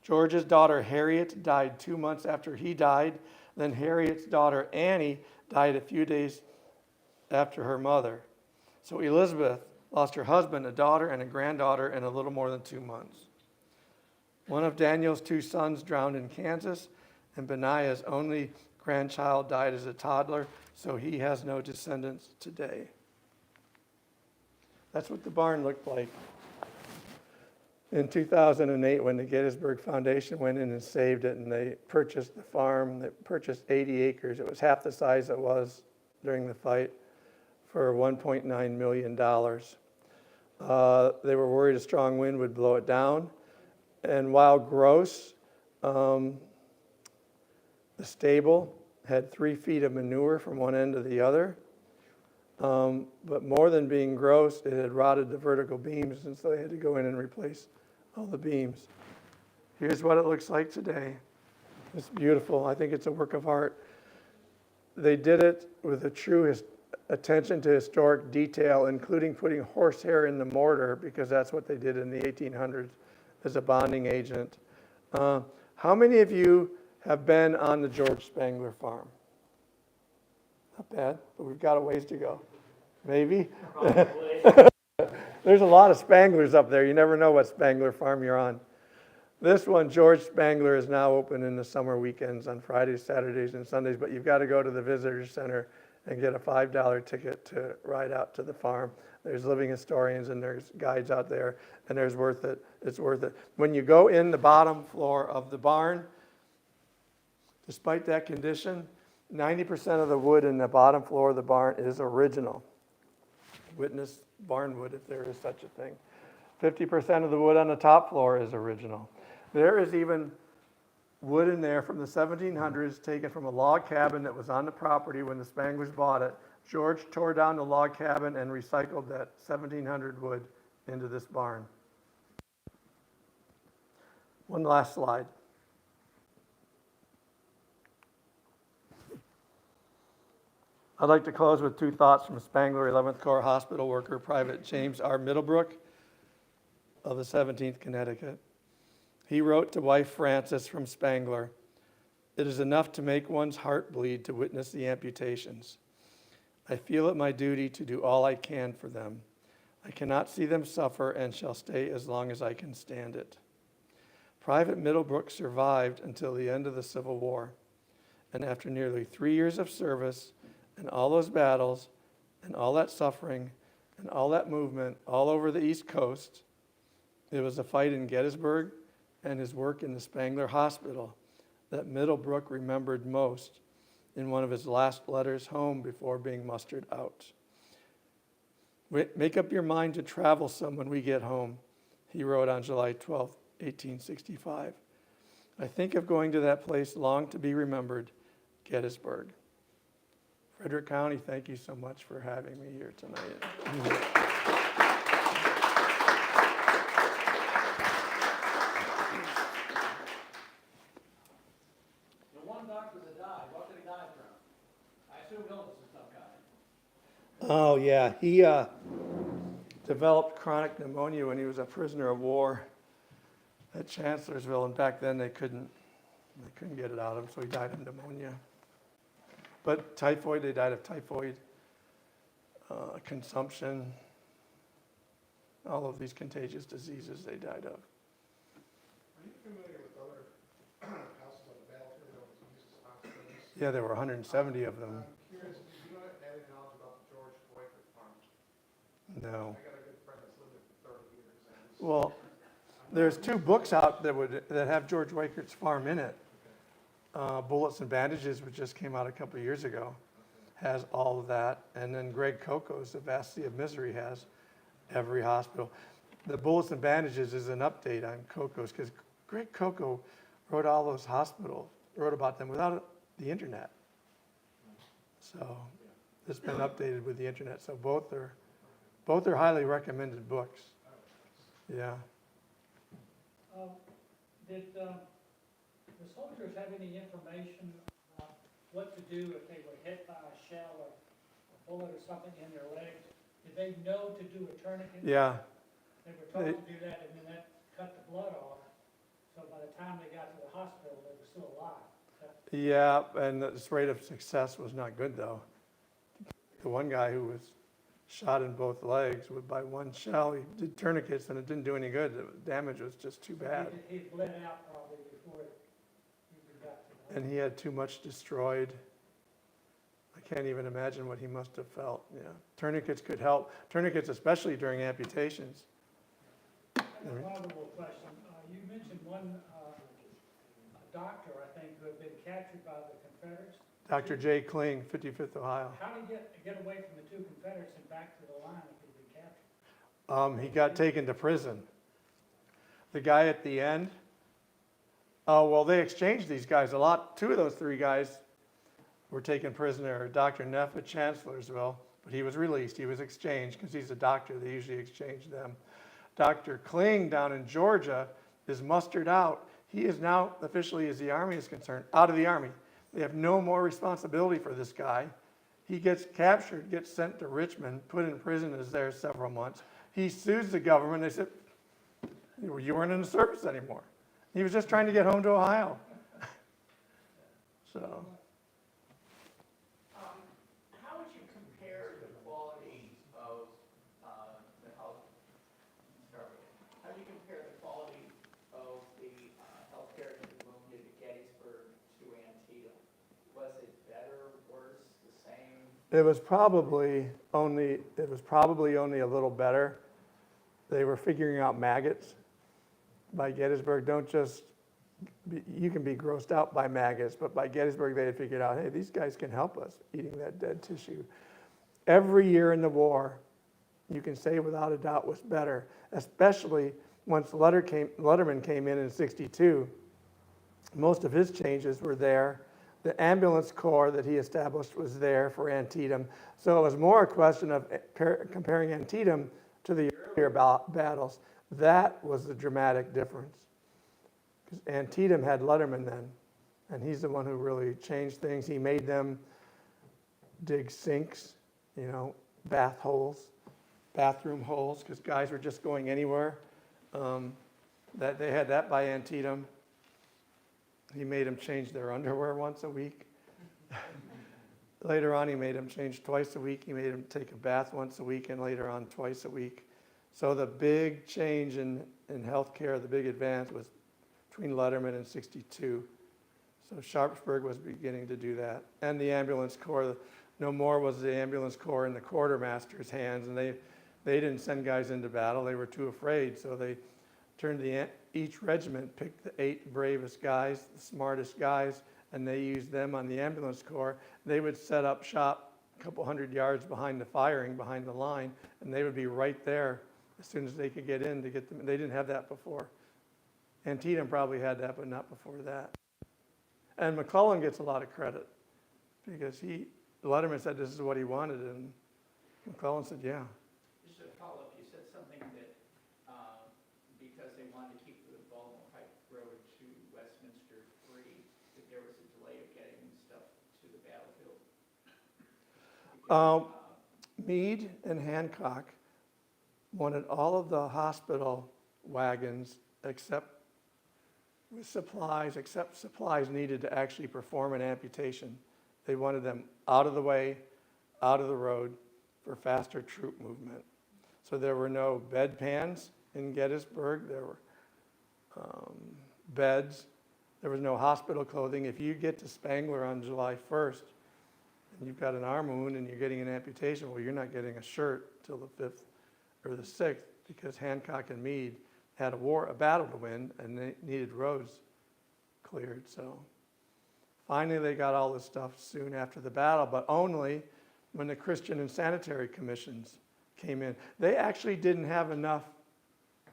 George's daughter Harriet died 2 months after he died. Then Harriet's daughter Annie died a few days after her mother. So Elizabeth lost her husband, a daughter, and a granddaughter in a little more than 2 months. One of Daniel's 2 sons drowned in Kansas, and Benaiah's only grandchild died as a toddler, so he has no descendants today. That's what the barn looked like. In 2008, when the Gettysburg Foundation went in and saved it, and they purchased the farm, they purchased 80 acres. It was half the size it was during the fight for $1.9 million. They were worried a strong wind would blow it down. And while gross, the stable had 3 feet of manure from one end to the other. But more than being gross, it had rotted the vertical beams, and so they had to go in and replace all the beams. Here's what it looks like today. It's beautiful. I think it's a work of art. They did it with a true attention to historic detail, including putting horsehair in the mortar, because that's what they did in the 1800s as a bonding agent. How many of you have been on the George Spangler farm? Not bad, but we've got a ways to go. Maybe? There's a lot of Spanglers up there. You never know what Spangler farm you're on. This one, George Spangler, is now open in the summer weekends on Fridays, Saturdays, and Sundays, but you've got to go to the visitor center and get a $5 ticket to ride out to the farm. There's living historians and there's guides out there, and there's worth it. It's worth it. When you go in the bottom floor of the barn, despite that condition, 90% of the wood in the bottom floor of the barn is original. Witness barnwood, if there is such a thing. 50% of the wood on the top floor is original. There is even wood in there from the 1700s taken from a log cabin that was on the property when the Spanglers bought it. George tore down the log cabin and recycled that 1700 wood into this barn. One last slide. I'd like to close with 2 thoughts from Spangler 11th Corps hospital worker, Private James R. Middlebrook of the 17th Connecticut. He wrote to wife Frances from Spangler, It is enough to make one's heart bleed to witness the amputations. I feel it my duty to do all I can for them. I cannot see them suffer and shall stay as long as I can stand it. Private Middlebrook survived until the end of the Civil War. And after nearly 3 years of service and all those battles and all that suffering and all that movement all over the East Coast, it was a fight in Gettysburg and his work in the Spangler Hospital that Middlebrook remembered most in one of his last letters home before being mustered out. Make up your mind to travel some when we get home, he wrote on July 12, 1865. I think of going to that place long to be remembered, Gettysburg. Frederick County, thank you so much for having me here tonight. The one doctor that died, what did he die from? I assume illness of some kind. Oh, yeah. He developed chronic pneumonia when he was a prisoner of war at Chancellorsville, and back then they couldn't get it out of him, so he died of pneumonia. But typhoid, they died of typhoid, consumption, all of these contagious diseases they died of. Are you familiar with other houses on the battlefield that was used as hospitals? Yeah, there were 170 of them. I'm curious, do you know any knowledge about the George Boyford farm? No. I got a good friend that's lived there for 30 years. And it's- Well, there's 2 books out that have George Wakert's farm in it. Bullets and Bandages, which just came out a couple of years ago, has all of that. And then Greg Coco's The Vast Sea of Misery has every hospital. The Bullets and Bandages is an update on Coco's because Greg Coco wrote all those hospitals, wrote about them without the internet. So it's been updated with the internet. So both are highly recommended books. Yeah. Did the soldiers have any information about what to do if they were hit by a shell or a bullet or something in their legs? Did they know to do a tourniquet? Yeah. They were told to do that, and then that cut the blood off. So by the time they got to the hospital, they were still alive. Yeah, and the rate of success was not good, though. The one guy who was shot in both legs by one shell, he did tourniquets, and it didn't do any good. The damage was just too bad. He bled out probably before he even got to the And he had too much destroyed. I can't even imagine what he must have felt. Yeah, tourniquets could help. Tourniquets, especially during amputations. I have a follow-up question. You mentioned one a doctor, I think, who had been captured by the Confederates. Dr. J. Kling, 55th Ohio. How did he get away from the 2 Confederates and back to the line if he'd been captured? He got taken to prison. The guy at the end, oh, well, they exchanged these guys a lot. 2 of those 3 guys were taken prisoner. Dr. Neff at Chancellorsville, but he was released. He was exchanged because he's a doctor. They usually exchange them. Dr. Kling down in Georgia is mustered out. He is now, officially as the Army is concerned, out of the Army. They have no more responsibility for this guy. He gets captured, gets sent to Richmond, put in prison, is there several months. He sues the government. They said, you weren't in the service anymore. He was just trying to get home to Ohio. So. How would you compare the quality of the health? How do you compare the quality of the healthcare to the wounded at Gettysburg to Antietam? Was it better, worse, the same? It was probably only a little better. They were figuring out maggots by Gettysburg. You can be grossed out by maggots, but by Gettysburg they had figured out, hey, these guys can help us eating that dead tissue. Every year in the war, you can say without a doubt was better, especially once Letterman came in 62. Most of his changes were there. The ambulance corps that he established was there for Antietam. So it was more a question of comparing Antietam to the earlier battles. That was the dramatic difference. Because Antietam had Letterman then, and he's the one who really changed things. He made them dig sinks, bath holes, bathroom holes, because guys were just going anywhere. That they had that by Antietam. He made them change their underwear once a week. Later on, he made them change twice a week. He made them take a bath once a week, and later on, twice a week. So the big change in healthcare, the big advance was between Letterman and 62. So Sharpsburg was beginning to do that. And the ambulance corps, no more was the ambulance corps in the quartermaster's hands, and they didn't send guys into battle. They were too afraid, so they turned each regiment picked the 8 bravest guys, the smartest guys, and they used them on the ambulance corps. They would set up shop a couple hundred yards behind the firing, behind the line, and they would be right there as soon as they could get in to get them. They didn't have that before. Antietam probably had that, but not before that. And McClellan gets a lot of credit because Letterman said this is what he wanted, and McClellan said, yeah. Just a follow-up, you said something that because they wanted to keep the Baltimore Pike Road to Westminster free, that there was a delay of getting stuff to the battlefield. Meade and Hancock wanted all of the hospital wagons except supplies needed to actually perform an amputation. They wanted them out of the way, out of the road for faster troop movement. So there were no bedpans in Gettysburg. There were beds. There was no hospital clothing. If you get to Spangler on July 1st and you've got an arm wound and you're getting an amputation, well, you're not getting a shirt till the 5th or the 6th because Hancock and Meade had a battle to win, and they needed roads cleared. So finally they got all this stuff soon after the battle, but only when the Christian and Sanitary Commissions came in. They actually didn't have enough.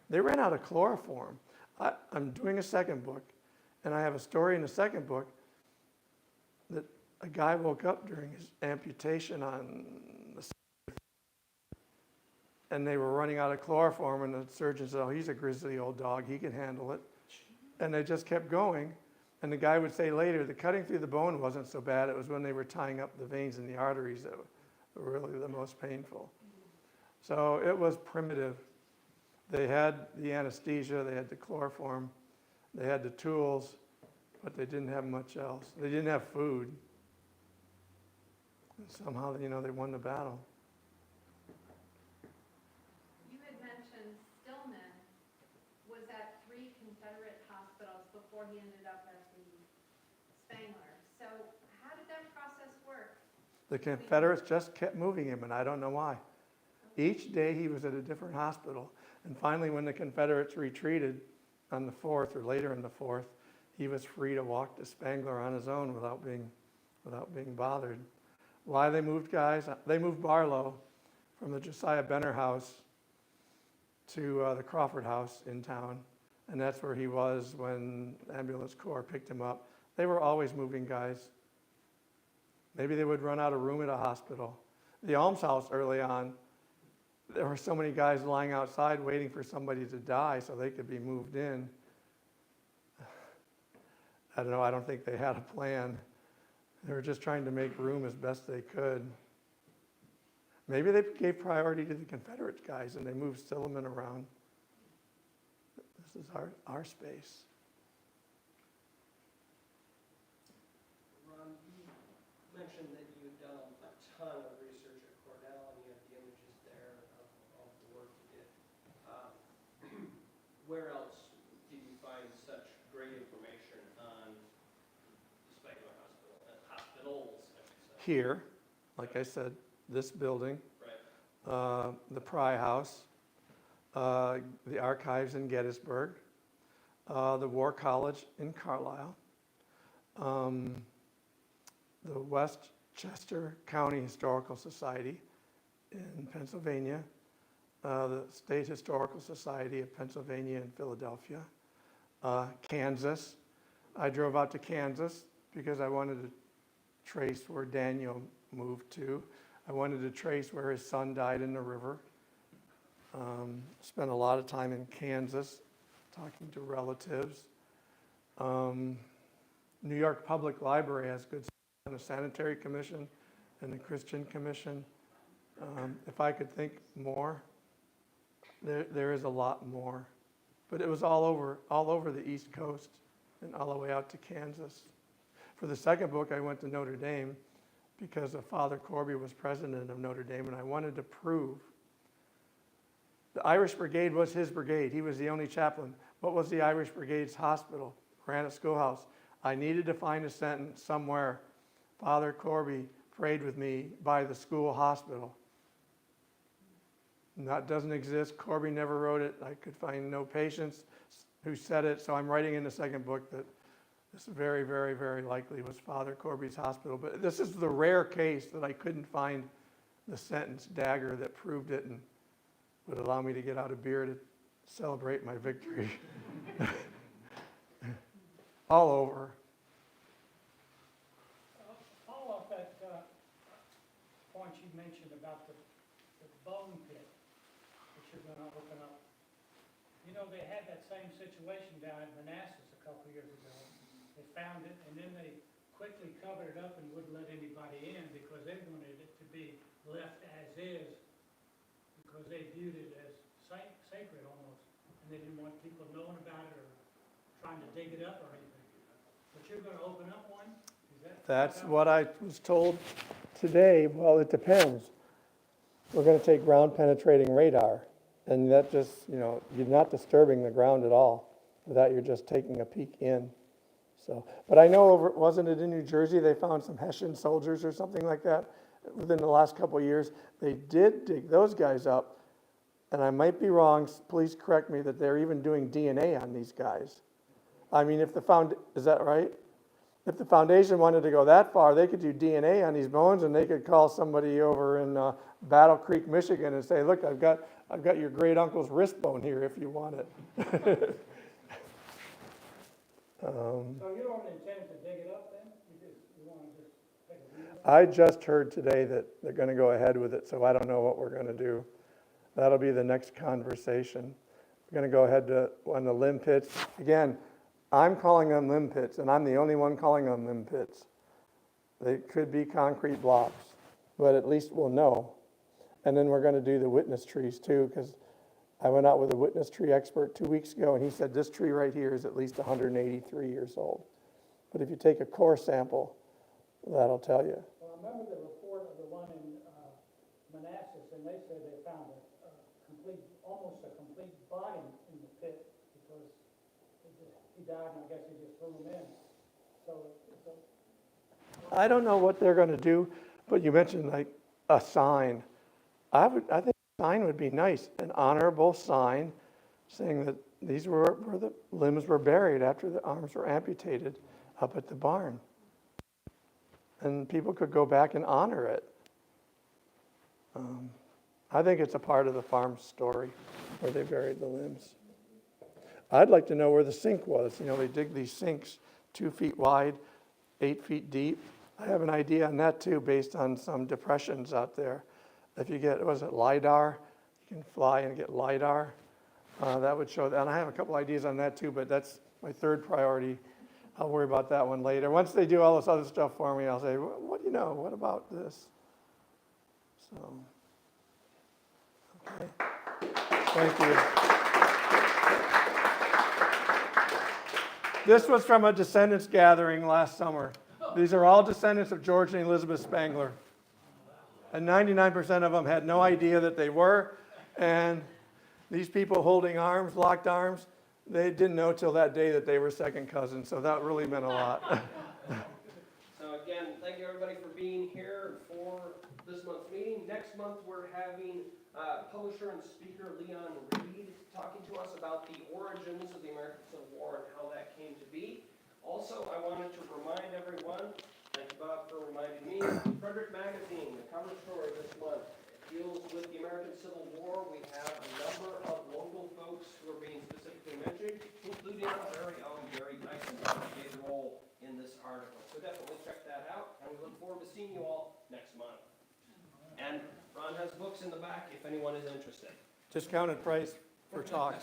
They ran out of chloroform. I'm doing a second book, and I have a story in the second book that a guy woke up during his amputation on the and they were running out of chloroform, and the surgeon said, oh, he's a grizzly old dog, he can handle it. And they just kept going, and the guy would say later, the cutting through the bone wasn't so bad, it was when they were tying up the veins and the arteries that were really the most painful. So it was primitive. They had the anesthesia, they had the chloroform, they had the tools, but they didn't have much else. They didn't have food. And somehow, they won the battle. You had mentioned Stillman was at 3 Confederate hospitals before he ended up at the Spangler. So how did that process work? The Confederates just kept moving him, and I don't know why. Each day he was at a different hospital. And finally, when the Confederates retreated on the 4th or later in the 4th, he was free to walk to Spangler on his own without being bothered. Why they moved guys? They moved Barlow from the Josiah Benner house to the Crawford house in town. And that's where he was when the ambulance corps picked him up. They were always moving guys. Maybe they would run out of room at a hospital. The almshouse early on, there were so many guys lying outside waiting for somebody to die so they could be moved in. I don't know, I don't think they had a plan. They were just trying to make room as best they could. Maybe they gave priority to the Confederate guys and they moved Stillman around. This is our space. Ron, you mentioned that you had done a ton of research at Cornell, and you have the images there of the work you did. Where else did you find such great information on the Spangler Hospital? Hospitals, I should say. Here, like I said, this building, Right. the Pry House, the archives in Gettysburg, the War College in Carlisle, the Westchester County Historical Society in Pennsylvania, the State Historical Society of Pennsylvania in Philadelphia, Kansas. I drove out to Kansas because I wanted to trace where Daniel moved to. I wanted to trace where his son died in the river. Spent a lot of time in Kansas talking to relatives. New York Public Library has good stuff on the Sanitary Commission and the Christian Commission. If I could think more, there is a lot more. But it was all over the East Coast. and all the way out to Kansas. For the second book, I went to Notre Dame because Father Corby was president of Notre Dame, and I wanted to prove the Irish Brigade was his brigade. He was the only chaplain. What was the Irish Brigade's hospital? Granite Schoolhouse. I needed to find a sentence somewhere. Father Corby prayed with me by the school hospital. And that doesn't exist. Corby never wrote it. I could find no patients who said it. So I'm writing in the second book that this very, very, very likely was Father Corby's hospital. But this is the rare case that I couldn't find the sentence dagger that proved it and would allow me to get out a beer to celebrate my victory. All over. Follow up that point you mentioned about the bone pit that you're going to open up. You know, they had that same situation down in Manassas a couple years ago. They found it, and then they quickly covered it up and wouldn't let anybody in because they wanted it to be left as is, because they viewed it as sacred almost, and they didn't want people knowing about it or trying to dig it up or anything. But you're going to open up one? That's what I was told today. Well, it depends. We're going to take ground penetrating radar, and that just, you're not disturbing the ground at all. With that, you're just taking a peek in. So, but I know wasn't it in New Jersey they found some Hessian soldiers or something like that within the last couple of years? They did dig those guys up, and I might be wrong, please correct me, that they're even doing DNA on these guys. I mean, is that right? If the foundation wanted to go that far, they could do DNA on these bones, and they could call somebody over in Battle Creek, Michigan, and say, "Look, I've got your great uncle's wrist bone here, if you want it." So you don't intend to dig it up then? You want to just take a view? I just heard today that they're going to go ahead with it, so I don't know what we're going to do. That'll be the next conversation. We're going to go ahead on the limb pits. Again, I'm calling them limb pits, and I'm the only one calling them limb pits. They could be concrete blocks, but at least we'll know. And then we're going to do the witness trees too, because I went out with a witness tree expert 2 weeks ago, and he said this tree right here is at least 183 years old. But if you take a core sample, that'll tell you. Well, I remember the report of the one in Manassas, and they said they found almost a complete body in the pit because he died, and I guess they just threw him in. I don't know what they're going to do, but you mentioned like a sign. I think a sign would be nice, an honorable sign saying that these were where the limbs were buried after the arms were amputated up at the barn. And people could go back and honor it. I think it's a part of the farm story where they buried the limbs. I'd like to know where the sink was. They dig these sinks 2 feet wide, 8 feet deep. I have an idea on that too, based on some depressions out there. If you get, LIDAR? You can fly and get LIDAR. That would show that. And I have a couple ideas on that too, but that's my third priority. I'll worry about that one later. Once they do all this other stuff for me, I'll say, what about this? So, okay. Thank you. This was from a descendants gathering last summer. These are all descendants of George and Elizabeth Spangler. And 99% of them had no idea that they were. And these people holding arms, locked arms, they didn't know till that day that they were second cousins. So that really meant a lot. So again, thank you everybody for being here for this month's meeting. Next month we're having publisher and speaker Leon Reed talking to us about the origins of the American Civil War and how that came to be. Also, I wanted to remind everyone, thank you Bob for reminding me, Frederick magazine, the cover story this month deals with the American Civil War. We have a number of local folks who are being specifically mentioned, including our very own Gary Tyson, who played a role in this article. So definitely check that out, and we look forward to seeing you all next month. And Ron has books in the back if anyone is interested. Discounted price for talks.